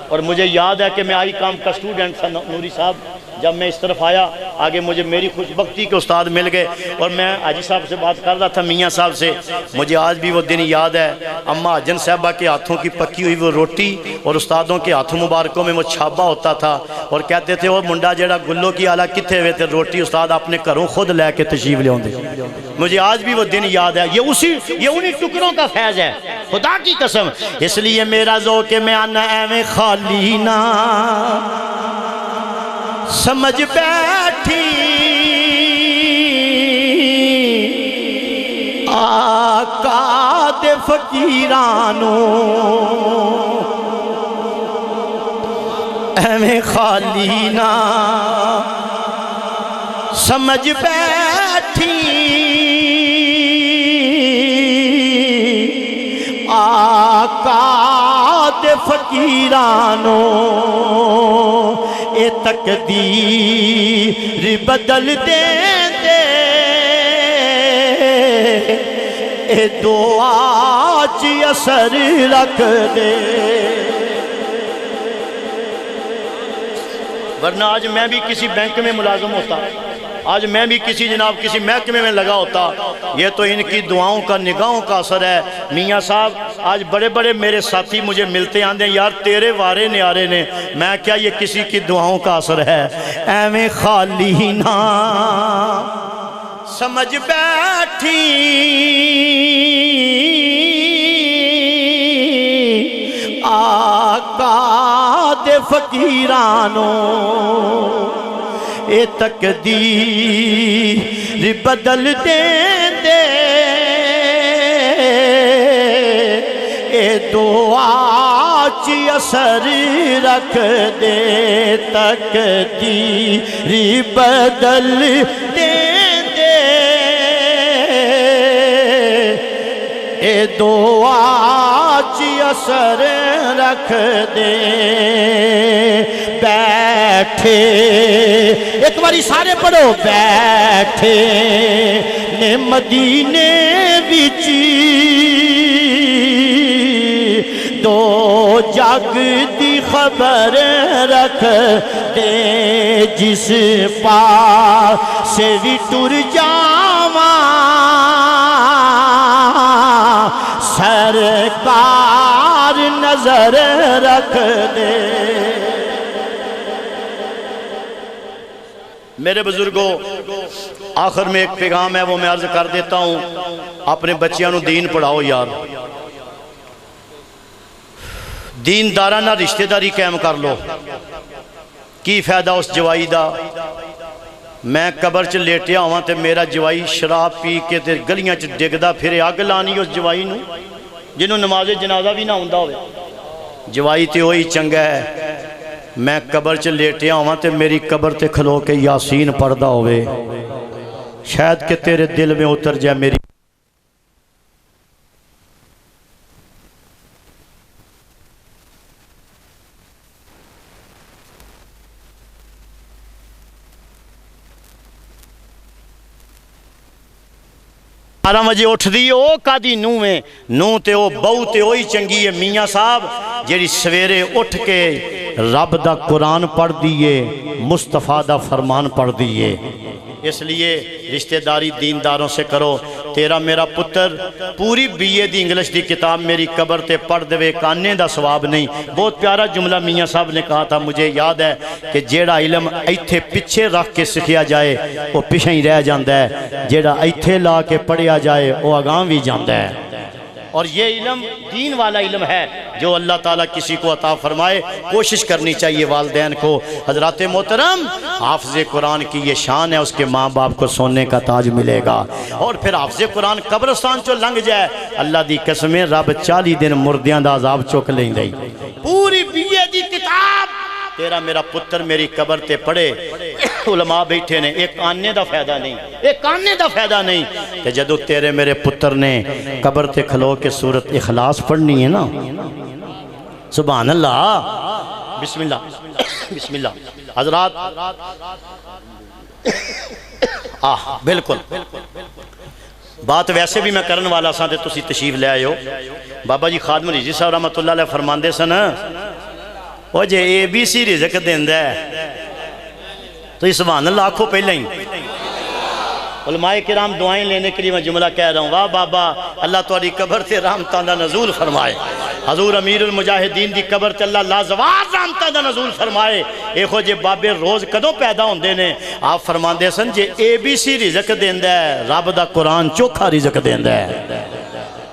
اور مجھے یاد ہے کہ میں آئی کام کا سٹوڈنٹ تھا, نوری صاحب جب میں اس طرف آیا آگے مجھے میری خوش بختی کے استاد مل گئے، اور میں حاجی صاحب سے بات کر رہا تھا، میاں صاحب سے. مجھے آج بھی وہ دن یاد ہے، اماں حاجن صاحبہ کے ہاتھوں کی پکی ہوئی وہ روٹی اور استادوں کے ہاتھوں مبارکوں میں وہ چھابا ہوتا تھا، اور کہتے تھے وہ منڈا جیڑا گلو کی آلہ کتھے ہوئے تھے، روٹی استاد اپنے گھروں خود لے کے تشریف لے آندے. مجھے آج بھی وہ دن یاد ہے. یہ انہی ٹکڑوں کا فیض ہے، خدا کی قسم. اس لیے میرا ذوق میں آنا ایویں خالی نہ سمجھ بیٹھی آقا دے فقیرانوں، ایویں خالی نہ سمجھ بیٹھی آقا دے فقیرانوں، اے تقدیر بدل دے دے، اے دعا چی اثر رکھ دے. ورنہ آج میں بھی کسی بینک میں ملازم ہوتا، آج میں بھی کسی جناب کسی محکمے میں لگا ہوتا. یہ تو ان کی دعاؤں کا نگاہوں کا اثر ہے. میاں صاحب آج بڑے بڑے میرے ساتھی مجھے ملتے آندے ہیں، یار تیرے وارے نیارے نے. میں کیا یہ کسی کی دعاؤں کا اثر ہے. ایویں خالی نہ سمجھ بیٹھی آقا دے فقیرانوں، اے تقدیر بدل دے دے، اے دعا چی اثر رکھ دے، تقدیر بدل دے دے، اے دعا چی اثر رکھ دے. بیٹھے ایک باری سارے پڑھو، بیٹھے نے مدینے وچی دو جگ دی خبر رکھ دے، جس پاس بھی ٹر جاواں سرکار نظر رکھ دے. میرے بزرگوں، آخر میں ایک پیغام ہے وہ میں عرض کر دیتا ہوں. اپنے بچیاں نو دین پڑھاؤ یار، دیندارانہ رشتہ داری قائم کر لو. کی فائدہ اس جوائی دا؟ میں قبر چ لیٹیا ہوا تے میرا جوائی شراب پی کے تے گلیاں چ ڈگدا پھرے، اگ لانی اس جوائی نو جنہوں نماز جنازہ بھی نہ ہوندا ہوئے. جوائی تے وہی چنگا ہے. میں قبر چ لیٹیا ہوا تے میری قبر تے کھلو کے یاسین پڑھدا ہوئے، شاید کہ تیرے دل میں اتر جائے میری. بارہ بجے اٹھ دی او کادی نو میں نو تے او بہو تے ہوئی چنگی ہے. میاں صاحب جیڑی سویرے اٹھ کے رب دا قرآن پڑھ دیئے، مصطفیٰ دا فرمان پڑھ دیئے. اس لیے رشتہ داری دینداروں سے کرو. تیرا میرا پتر پوری BA دی انگلش دی کتاب میری قبر تے پڑھ دے، کانے دا ثواب نہیں. بہت پیارا جملہ میاں صاحب نے کہا تھا، مجھے یاد ہے کہ جیڑا علم ایتھے پچھے رکھ کے سکھیا جائے وہ پیچھے ہی رہ جاندہ ہے، جیڑا ایتھے لا کے پڑھیا جائے وہ آگاں بھی جاندہ ہے. اور یہ علم دین والا علم ہے جو اللہ تعالیٰ کسی کو عطا فرمائے. کوشش کرنی چاہیے والدین کو. حضرات محترم، حافظ قرآن کی یہ شان ہے، اس کے ماں باپ کو سونے کا تاج ملے گا. اور پھر حافظ قرآن قبرستان چو لنگ جائے، اللہ دی قسمیں رب 40 دن مردیاں دا عذاب چوک لیں دیں. پوری BA دی کتاب تیرا میرا پتر میری قبر تے پڑھے، علماء بیٹھے نے، ایک آنے دا فائدہ نہیں، ایک آنے دا فائدہ نہیں. کہ جدو تیرے میرے پتر نے قبر تے کھلو کے سورت اخلاص پڑھنی ہے نا، سبحان اللہ، بسم اللہ بسم اللہ. حضرات بالکل بات ویسے بھی میں کرن والا ساں تے تسی تشریف لے آئے ہو. بابا جی خادم رضی صاحب رحمت اللہ علیہ فرماندے سن، وہ جے ABC رزق دیندہ ہے تو یہ سبحان اللہ آنکھوں پہلے ہی علماء کرام دعائیں لینے کے لیے میں جملہ کہہ رہا ہوں، واہ بابا اللہ تاری قبر تے رحمتاں دا نزول فرمائے، حضور امیر المجاہدین دی قبر تے اللہ لازوال رحمتاں دا نزول فرمائے۔ ایکھو جے بابے روز کدوں پیدا ہوندے نے، آپ فرماندے سن جے ABC رزق دیندا ہے، رب دا قرآن چوکھا رزق دیندا ہے۔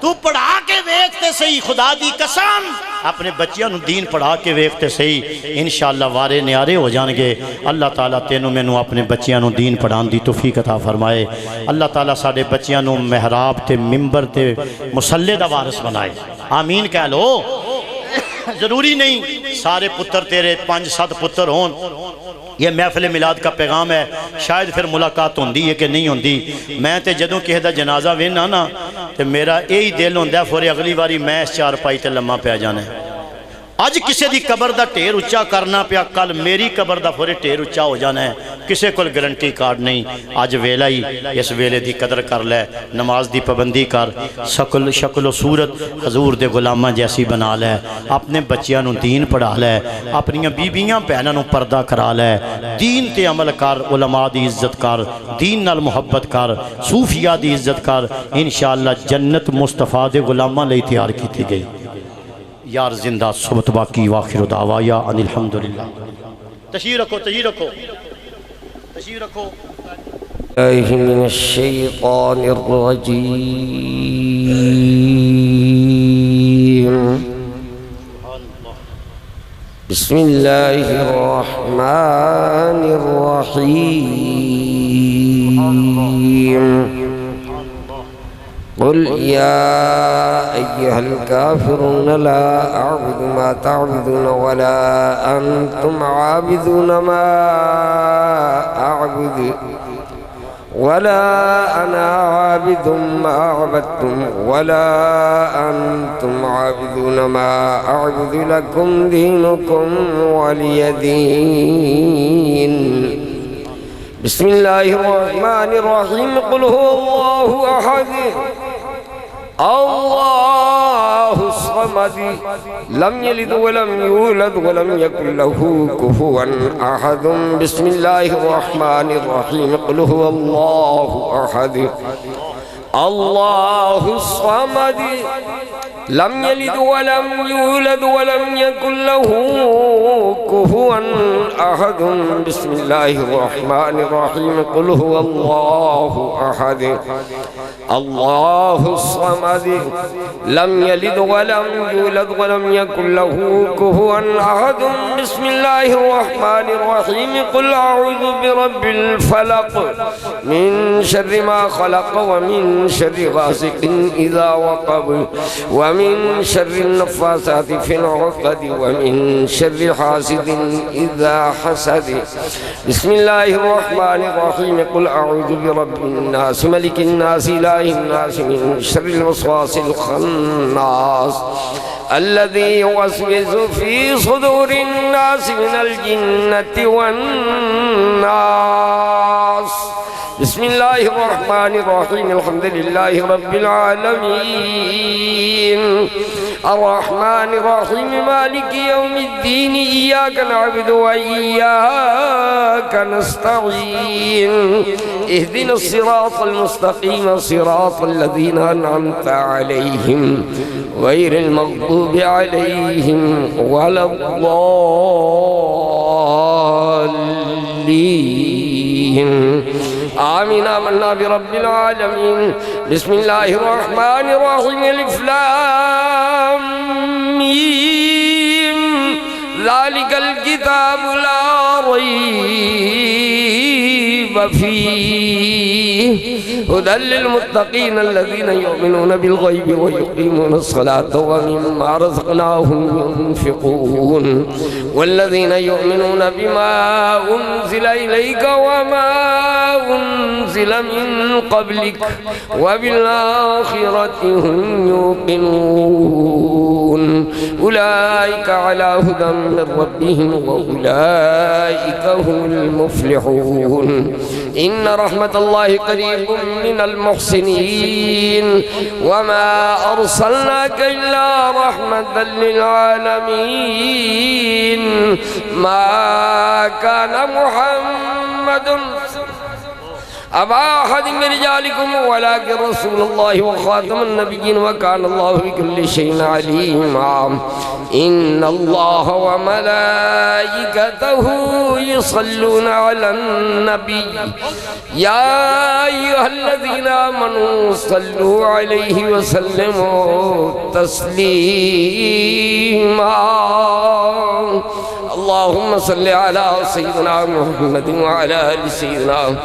تو پڑھا کے ویکھتے صحیح، خدا دی قسم اپنے بچیاں نو دین پڑھا کے ویکھتے صحیح، انشاءاللہ وارے نیارے ہو جان گے۔ اللہ تعالیٰ تینوں میں نو اپنے بچیاں نو دین پڑھان دی توفیق عطا فرمائے۔ اللہ تعالیٰ ساڑے بچیاں نو محراب تے ممبر تے مصلی دا وارث بنائے، آمین کہہ لو۔ ضروری نہیں سارے پتر تیرے 5-7 پتر ہون، یہ محفل میلاد کا پیغام ہے، شاید پھر ملاقات ہوندی ہے کہ نہیں ہوندی۔ میں تے جدوں کہے دا جنازہ وینا نا تے میرا یہی دل ہوندا ہے فورے اگلی واری میں اس چارپائی تے لمحہ پہ جانا ہے۔ اج کسے دی قبر دا ٹھیر اچا کرنا پیا، کل میری قبر دا فورے ٹھیر اچا ہو جانا ہے، کسے کول گارنٹی کارڈ نہیں۔ اج ویلہ ہی اس ویلے دی قدر کر لے، نماز دی پابندی کر، شکل و صورت حضور دے غلامہ جیسی بنا لے، اپنے بچیاں نو دین پڑھا لے، اپنی بیبیاں بہناں نو پردہ کرا لے، دین تے عمل کر، علماء دی عزت کر، دین نال محبت کر، صوفیاء دی عزت کر، انشاءاللہ جنت مصطفیٰ دے غلامہ لئی تیار کی گئی۔ یار زندہ صبت باقی واخر دعوایا ان الحمدللہ۔ تشریف رکھو، تشریف رکھو، تشریف رکھو۔ اللہ من الشیطان الرجیم، بسم اللہ الرحمن الرحیم، قل يا أيها الكافرون لا أعبد ما تعبدون ولا أنتم عابدون ما أعبد ولا أنا عابد ما عبدتم ولا أنتم عابدون ما أعبد لكم دينكم ولي دين۔ بسم الله الرحمن الرحيم، قل هو الله أحد الله الصمد لم يلد ولم يولد ولم يكن له كفوا أحد۔ بسم الله الرحمن الرحيم، قل هو الله أحد الله الصمد لم يلد ولم يولد ولم يكن له كفوا أحد۔ بسم الله الرحمن الرحيم، قل هو الله أحد الله الصمد لم يلد ولم يولد ولم يكن له كفوا أحد۔ بسم الله الرحمن الرحيم، قل أعوذ برب الفلق من شر ما خلق ومن شر غاسق إذا وقب ومن شر النفاثات في العقد ومن شر حاسد إذا حسد۔ بسم الله الرحمن الرحيم، قل أعوذ برب الناس ملك الناس إله الناس من شر الوسواس الخناس الذي يوسوس في صدور الناس من الجنة والناس۔ بسم الله الرحمن الرحيم، الحمد لله رب العالمين الرحمن الرحيم مالك يوم الدين، إياك نعبد وإياك نستعين، اهدنا الصراط المستقيم صراط الذين أنعمت عليهم غير المغضوب عليهم ولا الضالين آمين۔ آمنا برب العالمين۔ بسم الله الرحمن الرحيم، الف لام ميم، ذلك الكتاب لا ريب فيه هدى للمتقين الذين يؤمنون بالغيب ويقيمون الصلاة ومما رزقناهم ينفقون والذين يؤمنون بما أنزل إليك وما أنزل من قبلك وبالآخرة هم يوقنون أولئك على هدى من ربهم وأولئك هم المفلحون إن رحمة الله قريب من المحسنين وما أرسلناك إلا رحمة للعالمين ما كان محمد محمد أبا أحد من رجالكم ولكن رسول الله وخاتم النبيين وكان الله بكل شيء عليما إن الله وملائكته يصلون على النبي يا أيها الذين آمنوا صلوا عليه وسلموا تسليما اللهم صل على سيدنا محمد وعلى آل سيدنا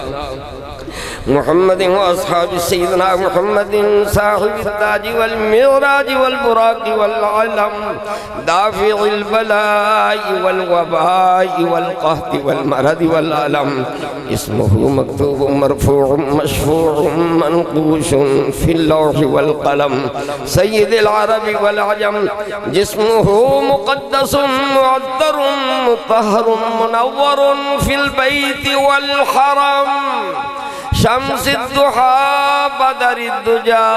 محمد وأصحاب سيدنا محمد صاحب التاج والمعراج والبراق والعلم دافع البلاء والوباء والقهط والمرض والألم اسمه مكتوب مرفوع مشفوع منقوش في اللوح والقلم سيد العرب والعجم جسمه مقدس معطر مطهر منور في البيت والحرم شمس الضحى بدر الدجى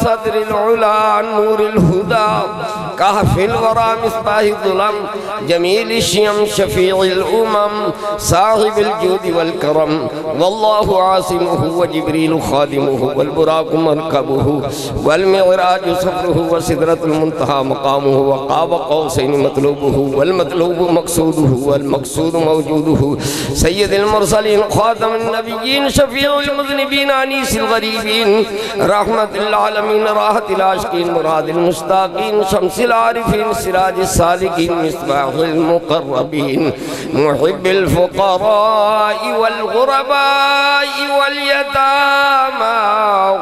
صدر العلا نور الهدى كهف الورى مصباح الظلم جميل الشيم شفيع الأمم صاحب الجود والكرم والله عاصمه وجبريل خادمه والبراق مركبه والمعراج صبره وسدرة المنتهى مقامه وقاب قوسين مطلوبه والمطلوب مقصوده والمقصود موجوده سيد المرسلين خاتم النبيين شفيع المذنبين انيس الغريبين رحمة العالمين راحة العاشقين مراد المشتاقين شمس العارفين سراج السالكين مصباح المقربين محب الفقراء والغرباء واليتامى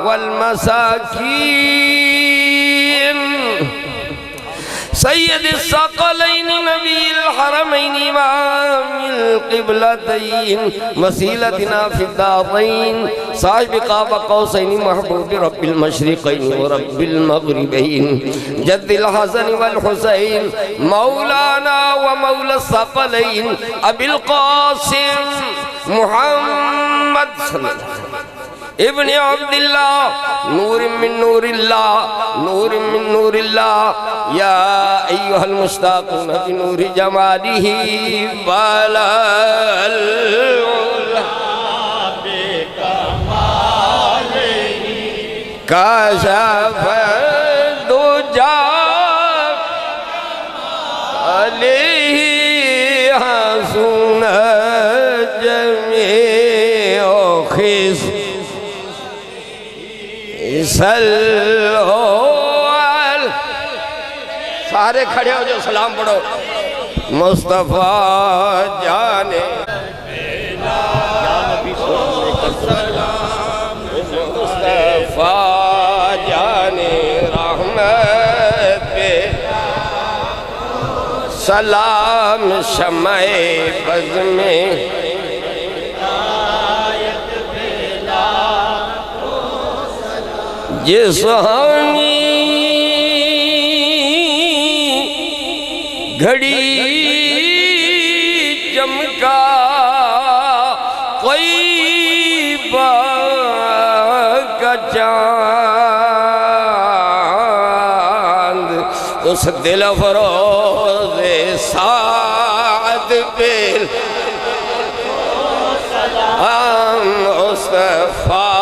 والمساكين سيد الثقلين نبي الحرمين إمام القبلتين وسيلتنا في الدارين صاحب قاب قوسين محبوب رب المشرقين ورب المغربين جد الحسن والحسين مولانا ومولى الثقلين أبي القاسم محمد صلى الله عليه وسلم ابن عبد الله نور من نور الله نور من نور الله يا أيها المشتاقون بنور جماله ولا بكماله كشف الدجى عليه حسن جميع خصم سارے کھڑے ہو جو سلام پڑھو مصطفیٰ جانے مصطفیٰ جانے رحمت پہ سلام شمع بز میں جس ہانی گھڑی چمکا کوئی کا چاند اس دل فروز سعد پہ ہم مصطفیٰ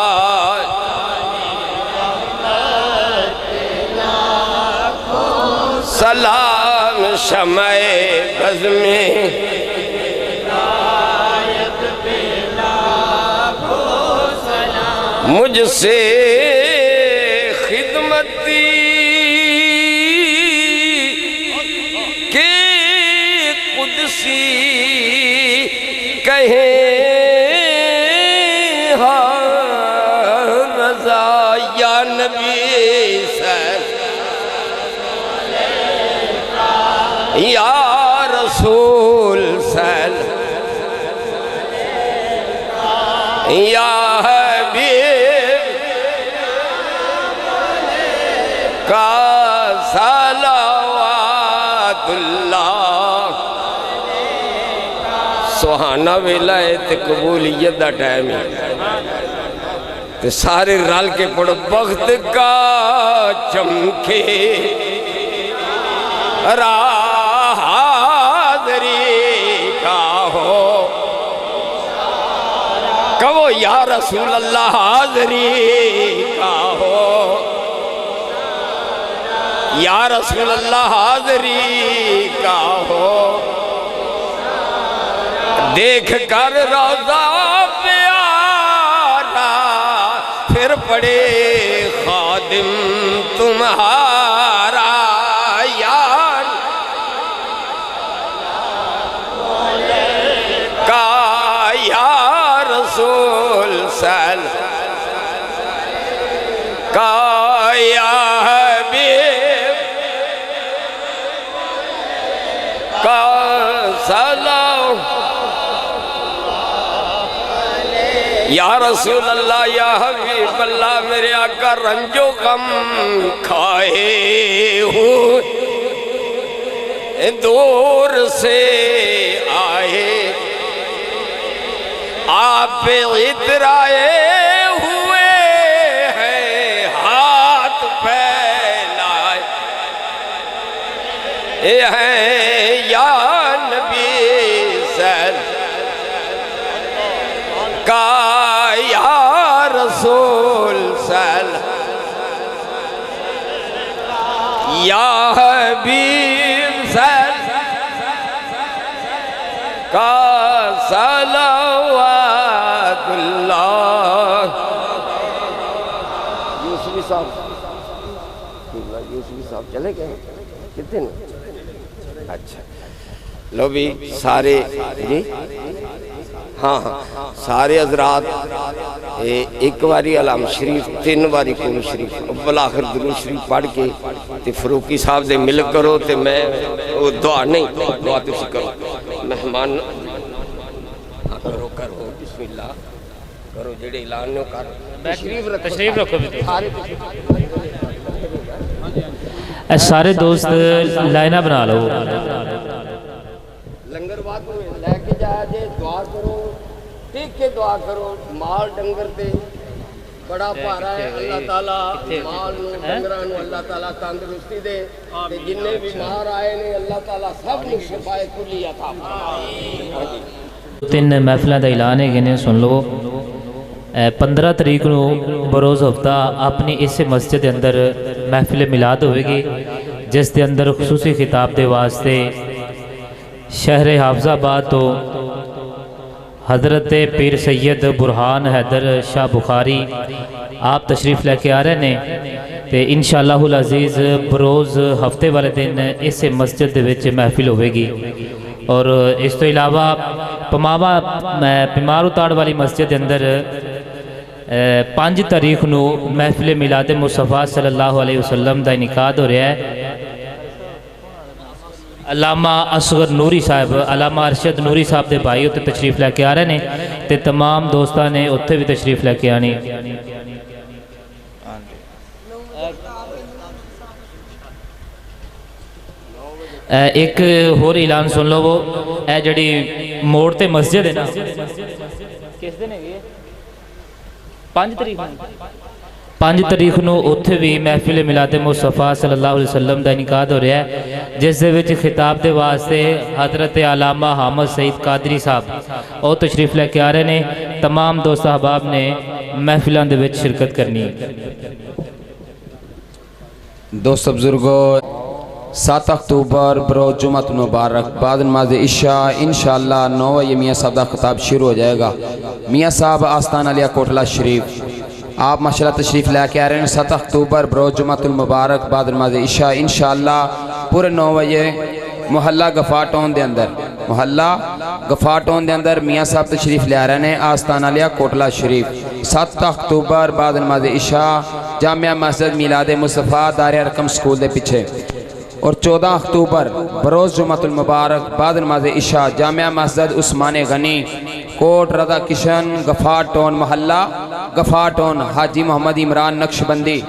سلام شمع بز میں مجھ سے خدمتی کے قدسی کہیں ہاں رضا یا نبی سر یا رسول سل یا حبیب کا صلوات اللہ سبحانہ ولایت قبولیت دا ٹائم ہے تو سارے رل کے پڑھو بخت کا چمکے حاضری کا ہو یا رسول اللہ حاضری کا ہو، یا رسول اللہ حاضری کا ہو، دیکھ کر روضہ پیارا پھر پڑے خادم تمہارا، یا رسول سل کا یا حبیب کا سلام، یا رسول اللہ یا حبیب اللہ میرے آقا رنج و غم کھائے ہوئے دور سے آئے، آپ اترائے ہوئے ہیں ہاتھ پھیلائے ہیں، یا نبی سر کا یا رسول سر یا حبیب سر کا صلوات اللہ۔ یوسفی صاحب چلے گئے کتنے؟ اچھا لو بھی سارے جی ہاں سارے حضرات ایک باری علام شریف 3 باری قرآن شریف اول آخر درود شریف پڑھ کے تے فروقی صاحب دے مل کرو تے میں دعا نہیں دعا تسی کرو مہمان کرو بسم اللہ کرو جڑے اعلان نو کر تشریف رکھو سارے دوست لائنہ بنا لو، لنگر بات میں لے کے جایا جے دعا کرو ٹھیک کے دعا کرو، مال ڈنگر تے بڑا پارا ہے، اللہ تعالیٰ مال نو ڈنگران نو اللہ تعالیٰ تندرستی دے تے جننے بھی مار آئے نے اللہ تعالیٰ سب نے شفاء کلی عطا فرمائے۔ 3 محفلوں کا اعلان ہے گنے سن لو۔ 15 تاریخ نو بروز ہفتہ اپنی اس مسجد کے اندر محفل میلاد ہوئے گی، جس کے اندر خصوصی خطاب دے واسطے شہر حافظ آباد تو حضرت پیر سید برہان حیدر شاہ بخاری آپ تشریف لے کے آ رہے ہیں تے انشاءاللہ العزیز بروز ہفتے والے دن اس مسجد دے وچ محفل ہوئے گی۔ اور اس تو علاوہ پمارو تاڑ والی مسجد کے اندر 5 تاریخ نو محفل میلاد مصطفیٰ صلی اللہ علیہ وسلم دا انعقاد ہو رہا ہے۔ علامہ اصغر نوری صاحب علامہ ارشد نوری صاحب دے بھائی اتنے تشریف لے کے آ رہے ہیں تے تمام دوستان نے اتنے بھی تشریف لے کے آنی۔ ایک اور اعلان سن لو، وہ اے جڑی موڑ تے مسجد ہے نا، کس دن ہے یہ 5 تاریخ نو اتھے بھی محفل میلاد مصطفیٰ صلی اللہ علیہ وسلم دا انعقاد ہو رہا ہے، جس دے وچ خطاب دے واسطے حضرت علامہ حامد سعید قادری صاحب اور تشریف لے کے آ رہے ہیں۔ تمام دوست احباب نے محفلان دے وچ شرکت کرنی ہے۔ دوست بزرگوں 7 اکتوبر بروز جمعۃ المبارک بعد نماز عشاء انشاءاللہ 9 بجے میاں صاحب دا خطاب شروع ہو جائے گا۔ میاں صاحب آستان علیہ کوٹلہ شریف آپ ماشاءاللہ تشریف لے کے آ رہے ہیں۔ 7 اکتوبر بروز جمعۃ المبارک بعد نماز عشاء انشاءاللہ پورے 9 بجے محلہ گفاٹون دے اندر میاں صاحب تشریف لے آ رہے ہیں آستان علیہ کوٹلہ شریف۔ 7 اکتوبر بعد نماز عشاء جامعہ مسجد میلاد مصطفیٰ دار ارقم سکول دے پیچھے، اور 14 اکتوبر بروز جمعۃ المبارک بعد نماز عشاء جامعہ مسجد عثمان غنی کوٹ رضا کشن گفاٹون محلہ گفاٹون حاجی محمد عمران نقشبندی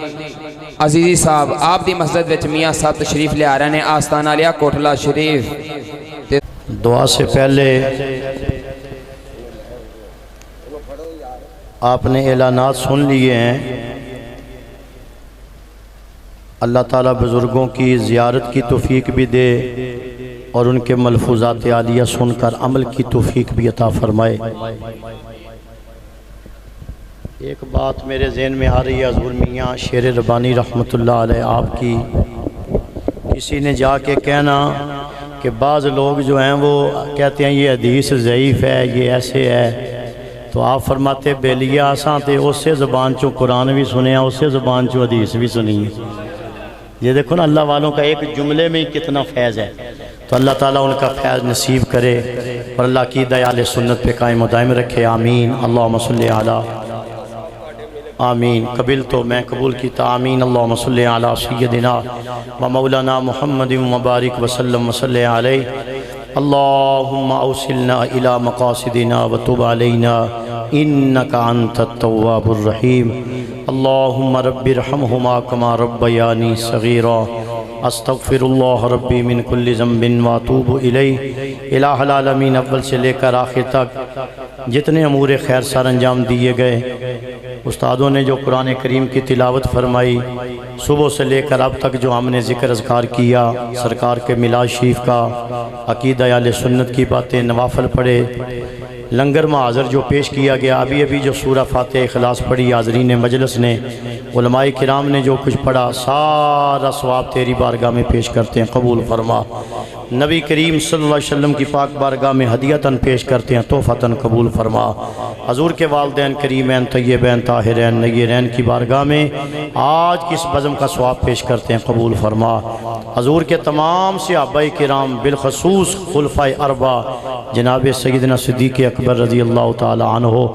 عزیزی صاحب آپ دی مسجد وچ میاں صاحب تشریف لے آ رہے ہیں آستانہ علیہ کوٹلہ شریف۔ دعا سے پہلے آپ نے اعلانات سن لیے ہیں۔ اللہ تعالیٰ بزرگوں کی زیارت کی توفیق بھی دے اور ان کے ملفوظات عالیہ سن کر عمل کی توفیق بھی عطا فرمائے۔ ایک بات میرے ذہن میں آ رہی ہے، حضور میاں شیر ربانی رحمۃ اللہ علیہ آپ کی کسی نے جا کے کہنا کہ بعض لوگ جو ہیں وہ کہتے ہیں یہ حدیث ضعیف ہے، یہ ایسے ہے، تو آپ فرماتے بیلیہ آساں تے اسے زبان چوں قرآن بھی سنے ہیں، اسے زبان چوں حدیث بھی سنی ہے۔ یہ دیکھو نا اللہ والوں کا ایک جملے میں کتنا فیض ہے، تو اللہ تعالیٰ ان کا فیض نصیب کرے اور اللہ کی عقیدہ سنت پہ قائم و دائم رکھے، آمین۔ اللہم صلی علی آمین۔ قبل تو میں قبول کیتا، آمین۔ اللہم صلی علی سیدنا و مولانا محمد مبارک وسلم وصلی علیہ۔ اللہم اوصلنا الی مقاصدنا وتب علینا انکا انت التواب الرحیم۔ اللہم رب ارحمہما کما ربیانی صغیرا۔ استغفر اللہ ربی من کل ذنب واتوب الیہ۔ الہ العالمین اول سے لے کر آخر تک جتنے امور خیر سر انجام دیے گئے، استادوں نے جو قرآن کریم کی تلاوت فرمائی، صبح سے لے کر اب تک جو ہم نے ذکر اذکار کیا، سرکار کے میلاد شریف کا، عقیدہ اہل سنت کی باتیں، نوافل پڑھے، لنگر میں حاضر جو پیش کیا گیا، ابھی جو سورہ فاتح اخلاص پڑھی حاضرین مجلس نے، علماء کرام نے جو کچھ پڑھا، سارا ثواب تیری بارگاہ میں پیش کرتے ہیں، قبول فرما۔ نبی کریم صلی اللہ علیہ وسلم کی پاک بارگاہ میں ہدیتاً پیش کرتے ہیں، تحفتاً قبول فرما۔ حضور کے والدین کریمین طیبین طاہرین نیرین کی بارگاہ میں آج کس بزم کا ثواب پیش کرتے ہیں، قبول فرما۔ حضور کے تمام صحابہ کرام بالخصوص خلفائے اربعہ جناب سیدنا صدیق اکبر رضی اللہ تعالی عنہ،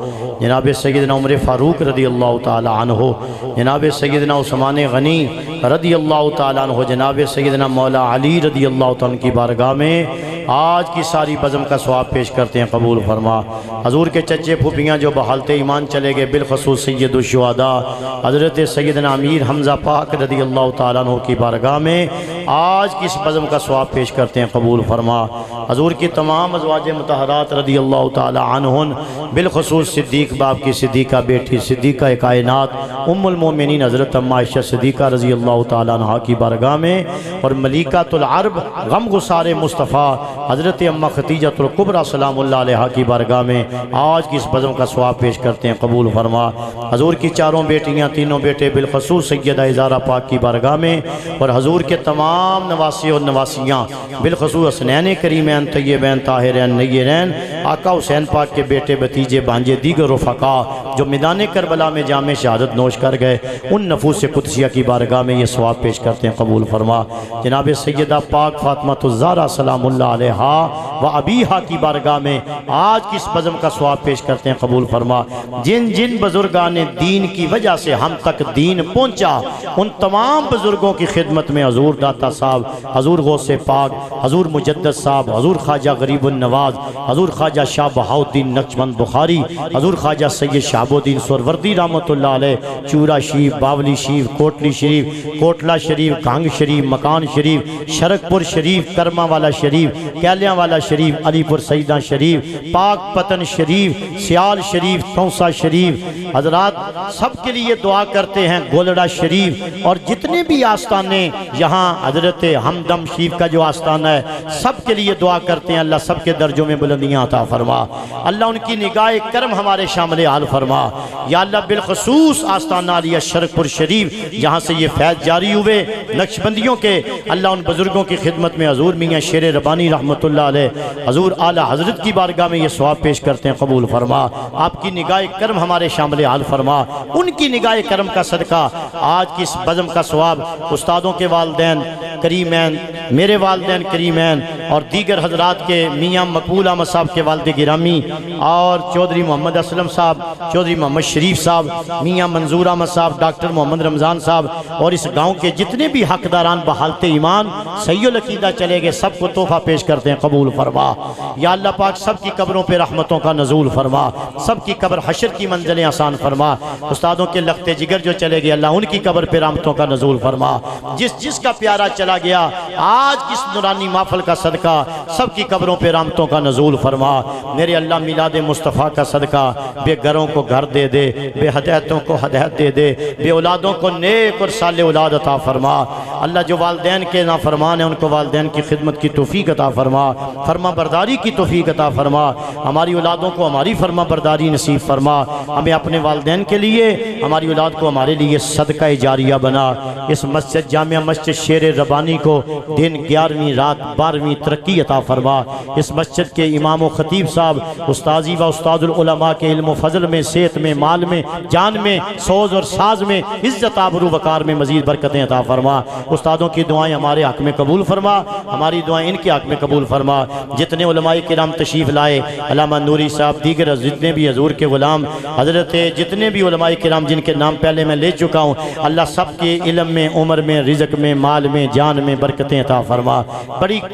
جناب سیدنا عمر فاروق رضی اللہ تعالی عنہ، جناب سیدنا عثمان غنی رضی اللہ تعالی عنہ، جناب سیدنا مولا علی رضی اللہ تعالی عنہ کی بارگاہ میں آج کی ساری بزم کا ثواب پیش کرتے ہیں، قبول فرما۔ حضور کے چچے پھوپھیاں جو بحالت ایمان چلے گئے، بالخصوص سید الشہداء حضرت سیدنا امیر حمزہ پاک رضی اللہ تعالیٰ عنہ کی بارگاہ میں آج کی اس بزم کا ثواب پیش کرتے ہیں، قبول فرما۔ حضور کی تمام ازواج مطہرات رضی اللہ تعالیٰ عنہن، بالخصوص صدیق باپ کی صدیقہ بیٹی صدیقہ کائنات ام المومنین حضرت ام عائشہ صدیقہ رضی اللہ تعالیٰ عنہ کی بارگاہ میں، اور ملیکۃ العرب غم گسار مصطفیٰ حضرت امہ خدیجۃ الکبریٰ سلام اللہ علیہا کی بارگاہ میں آج کی اس بزم کا ثواب پیش کرتے ہیں، قبول فرما۔ حضور کی چاروں بیٹیاں تینوں بیٹے بالخصوص سیدہ زہرا پاک کی بارگاہ میں، اور حضور کے تمام نواسی اور نواسیاں بالخصوص حسنین کریمین طیبین طاہرین نیرین، آقا حسین پاک کے بیٹے بھتیجے بھانجے دیگر رفقا جو میدان کربلا میں جام شہادت نوش کر گئے، ان نفوس قدسیہ کی بارگاہ میں یہ ثواب پیش کرتے ہیں، قبول فرما۔ جناب سیدہ پاک فاطمہ الزہرا سلام اللہ علیہا و ابیہا کی بارگاہ میں آج کی اس بزم کا ثواب پیش کرتے ہیں، قبول فرما۔ جن جن بزرگان دین کی وجہ سے ہم تک دین پہنچا، ان تمام بزرگوں کی خدمت میں حضور داتا صاحب، حضور غوث پاک، حضور مجدد صاحب، حضور خواجہ غریب النواز، حضور خواجہ شاہ بہاؤالدین نقشبند بخاری، حضور خواجہ سید شہاب الدین سہروردی رحمۃ اللہ علیہ، چورا شریف، باولی شریف، کوٹلی شریف، کوٹلہ شریف، کانگ شریف، مکان شریف، شرک پور شریف، کرما والا شریف، کیلیاں والا شریف، علی پور سیدہ شریف، پاک پتن شریف، سیال شریف، تونسا شریف، حضرات سب کے لیے دعا کرتے ہیں، گولڑا شریف، اور جتنے بھی آستانے یہاں حضرت ہمدم شریف کا جو آستانہ ہے، سب کے لیے دعا کرتے ہیں، اللہ سب کے درجوں میں بلندیاں عطا فرما، اللہ ان کی نگاہ کرم ہمارے شامل حال فرما، یا اللہ بالخصوص آستانہ علی شرک پور شریف جہاں سے یہ فیض جاری ہوئے نقشبندیوں کے، اللہ ان بزرگوں کی خدمت میں حضور میاں شیر ربانی رحمۃ اللہ علیہ حضور اعلیٰ حضرت کی بارگاہ میں یہ ثواب پیش کرتے ہیں، قبول فرما۔ آپ کی نگاہ کرم ہمارے شامل حال فرما، ان کی نگاہ کرم کا صدقہ آج کی اس بزم کا ثواب استادوں کے والدین کریمین، میرے والدین کریمین، اور دیگر حضرات کے میاں مقبول احمد صاحب کے والد گرامی، اور چودھری محمد اسلم صاحب، چودھری محمد شریف صاحب، میاں منظور احمد صاحب، ڈاکٹر محمد رمضان صاحب، اور اس گاؤں کے جتنے بھی حقداران بحالت ایمان صحیح العقیدہ چلے گئے، سب کو تحفہ پیش کرتے ہیں، قبول فرما۔ یا اللہ پاک سب کی قبروں پہ رحمتوں کا نزول فرما، سب کی قبر حشر کی منزلیں آسان فرما، استادوں کے لخت جگر جو چلے گئے اللہ ان کی قبر پہ رحمتوں کا نزول فرما، جس کا پیارا چلا چلا گیا، آج کس نورانی محفل کا صدقہ سب کی قبروں پہ رحمتوں کا نزول فرما۔ میرے اللہ میلاد مصطفیٰ کا صدقہ بے گھروں کو گھر دے دے، بے ہدایتوں کو ہدایت دے دے، بے اولادوں کو نیک اور صالح اولاد عطا فرما۔ اللہ جو والدین کے نافرمان ہیں ان کو والدین کی خدمت کی توفیق عطا فرما، فرما برداری کی توفیق عطا فرما۔ ہماری اولادوں کو ہماری فرما برداری نصیب فرما۔ ہمیں اپنے والدین کے لیے، ہماری اولاد کو ہمارے لیے صدقہ جاریہ بنا۔ اس مسجد جامعہ مسجد شیر ربانی کو دن 11ویں رات 12ویں ترقی عطا فرما۔ اس مسجد کے امام و خطیب صاحب استاذی و استاد العلماء کے علم و فضل میں، صحت میں، مال میں، جان میں، سوز اور ساز میں، عزت آبرو وقار میں مزید برکتیں عطا فرما۔ استادوں کی دعائیں ہمارے حق میں قبول فرما، ہماری دعائیں ان کے حق میں قبول فرما۔ جتنے علماء کرام تشریف لائے، علامہ نوری صاحب، دیگر جتنے بھی حضور کے غلام حضرت، جتنے بھی علماء کرام جن کے نام پہلے میں لے چکا ہوں، اللہ سب کے علم میں، عمر میں، رزق میں، مال میں، جان میں برکتیں عطا فرما۔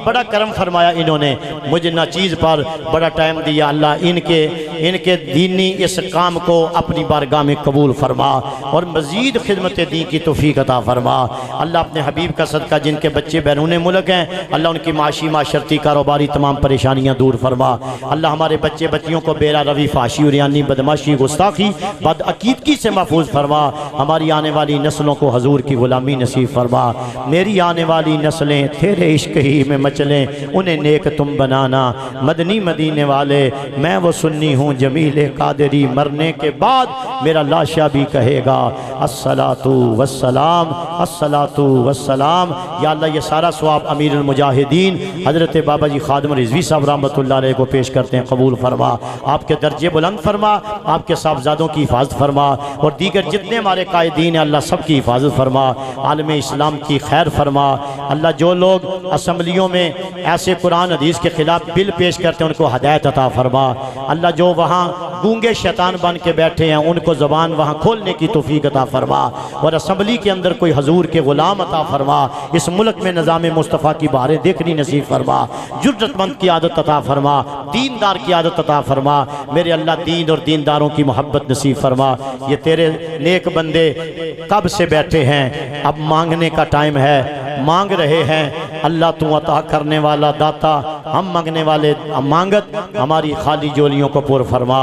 بڑا کرم فرمایا انہوں نے، مجھے نہ چیز پر بڑا ٹائم دیا۔ اللہ ان کے دینی اس کام کو اپنی بارگاہ میں قبول فرما اور مزید خدمت دین کی توفیق عطا فرما۔ اللہ اپنے حبیب کا صدقہ جن کے بچے بیرون ملک ہیں، اللہ ان کی معاشی، معاشرتی، کاروباری تمام پریشانیاں دور فرما۔ اللہ ہمارے بچے بچیوں کو بیرا روی، فحاشی، عریانی، بدماشی، گستاخی، بدعقیدگی سے محفوظ فرما۔ ہماری آنے والی نسلوں کو حضور کی غلامی نصیب فرما۔ میری آنے والی نسلیں تیرے عشق ہی میں مچلیں، انہیں نیک تم بنانا۔ مدنی مدینے والے، میں وہ سنی ہوں جمیل قادری، مرنے کے بعد میرا لاشا بھی کہے گا الصلاۃ والسلام، الصلاۃ والسلام۔ یا اللہ یہ سارا ثواب امیر المجاہدین حضرت بابا جی خادم رضوی صاحب رحمۃ اللہ علیہ کو پیش کرتے ہیں، قبول فرما۔ آپ کے درجے بلند فرما، آپ کے صاحبزادوں کی حفاظت فرما، اور دیگر جتنے ہمارے قائدین ہیں اللہ سب کی حفاظت فرما، عالم اسلام کی خیر فرما۔ اللہ جو لوگ اسمبلیوں میں ایسے قرآن حدیث کے خلاف بل پیش کرتے ہیں ان کو ہدایت عطا فرما۔ اللہ جو وہاں گونگے شیطان بن کے بیٹھے ہیں ان کو زبان وہاں کھولنے کی توفیق عطا فرما، اور اسمبلی کے اندر کوئی حضور کے غلام عطا فرما۔ اس ملک میں نظام مصطفیٰ کی بہاریں دیکھنی نصیب فرما، جرأت مند کی عادت عطا فرما، دیندار کی عادت عطا فرما۔ میرے اللہ دین اور دینداروں کی محبت نصیب فرما۔ یہ تیرے نیک بندے کب سے بیٹھے ہیں، اب مانگنے کا ٹائم ہے، مانگ رہے ہیں۔ اللہ تو عطا کرنے والا داتا، ہم مانگنے والے مانگت، ہماری خالی جولیوں کو پر فرما۔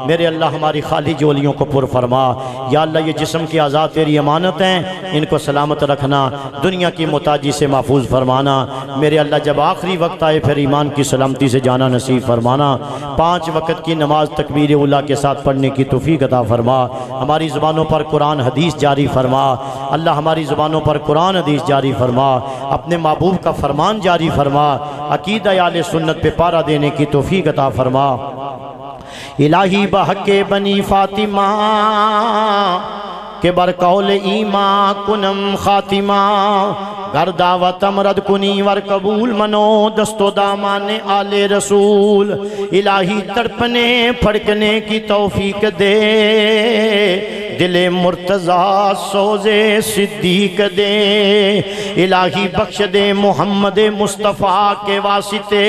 میرے اللہ ہماری خالی جولیوں کو پر فرما۔ یا اللہ یہ جسم کی اعضاء تیری امانت ہیں، ان کو سلامت رکھنا، دنیا کی محتاجی سے محفوظ فرمانا۔ میرے اللہ جب آخری وقت آئے پھر ایمان کی سلامتی سے جانا نصیب فرمانا۔ 5 وقت کی نماز تکبیر اولیٰ کے ساتھ پڑھنے کی توفیق عطا فرما۔ ہماری زبانوں پر قرآن حدیث جاری فرما۔ اللہ ہماری زبانوں پر قرآن حدیث جاری فرما، اپنے محبوب کا فرمان جاری فرما، عقیدہ اہل سنت پہ پارا دینے کی توفیق عطا فرما۔ الہی بحق بنی فاطمہ کہ برقول ایمان کنم خاتمہ، گر دعوت امرد کنی ور قبول منو، دست و دامان آل رسول۔ الہی تڑپنے پھڑکنے کی توفیق دے، دل مرتضیٰ سوز صدیق دے۔ الہی بخش دے محمد مصطفیٰ کے واسطے،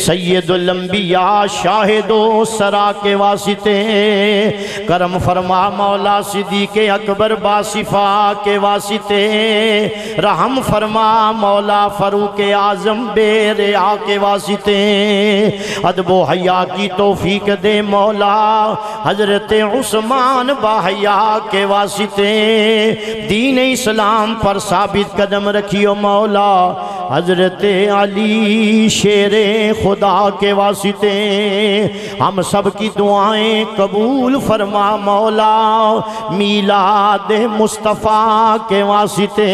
سید الانبیاء شاہد و سرا کے واسطے۔ کرم فرما مولا صدیق اکبر باصفا کے واسطے، رحم فرما مولا فاروق اعظم بے ریا کے واسطے۔ ادب و حیا کی توفیق دے مولا حضرت عثمان باحیا کے واسطے۔ دین اسلام پر ثابت قدم رکھیو مولا حضرت علی شیر خدا کے واسطے۔ ہم سب کی دعائیں قبول فرما مولا میلاد مصطفیٰ کے واسطے۔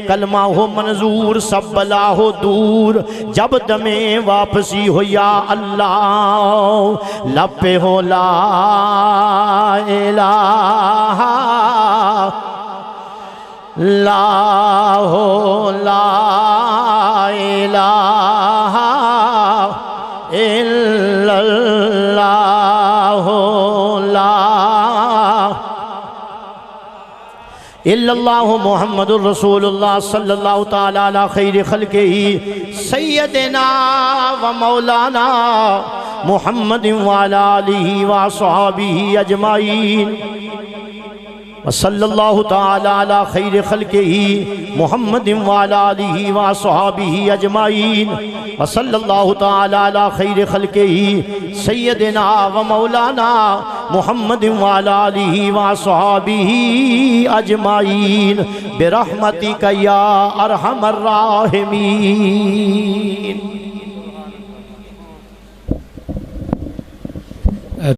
کلمہ ہو منظور سب بلا ہو دور، جب دمیں واپسی ہو یا اللہ، لب پہ ہو لا الہ لا ہو لا الہ الا اللہ لا الا اللہ محمد الرسول اللہ صلی اللہ تعالی علی خیر خلقہ سیدنا و مولانا محمد وعلی آلہ و صحابہ اجمعین۔ وصلی اللہ تعالی علی خیر خلقہ محمد وعلی آلہ وصحابہ اجمعین وصلی اللہ تعالی علی خیر خلقہ سیدنا و مولانا محمد وعلی آلہ وصحابہ اجمعین برحمتک یا ارحم الراحمین.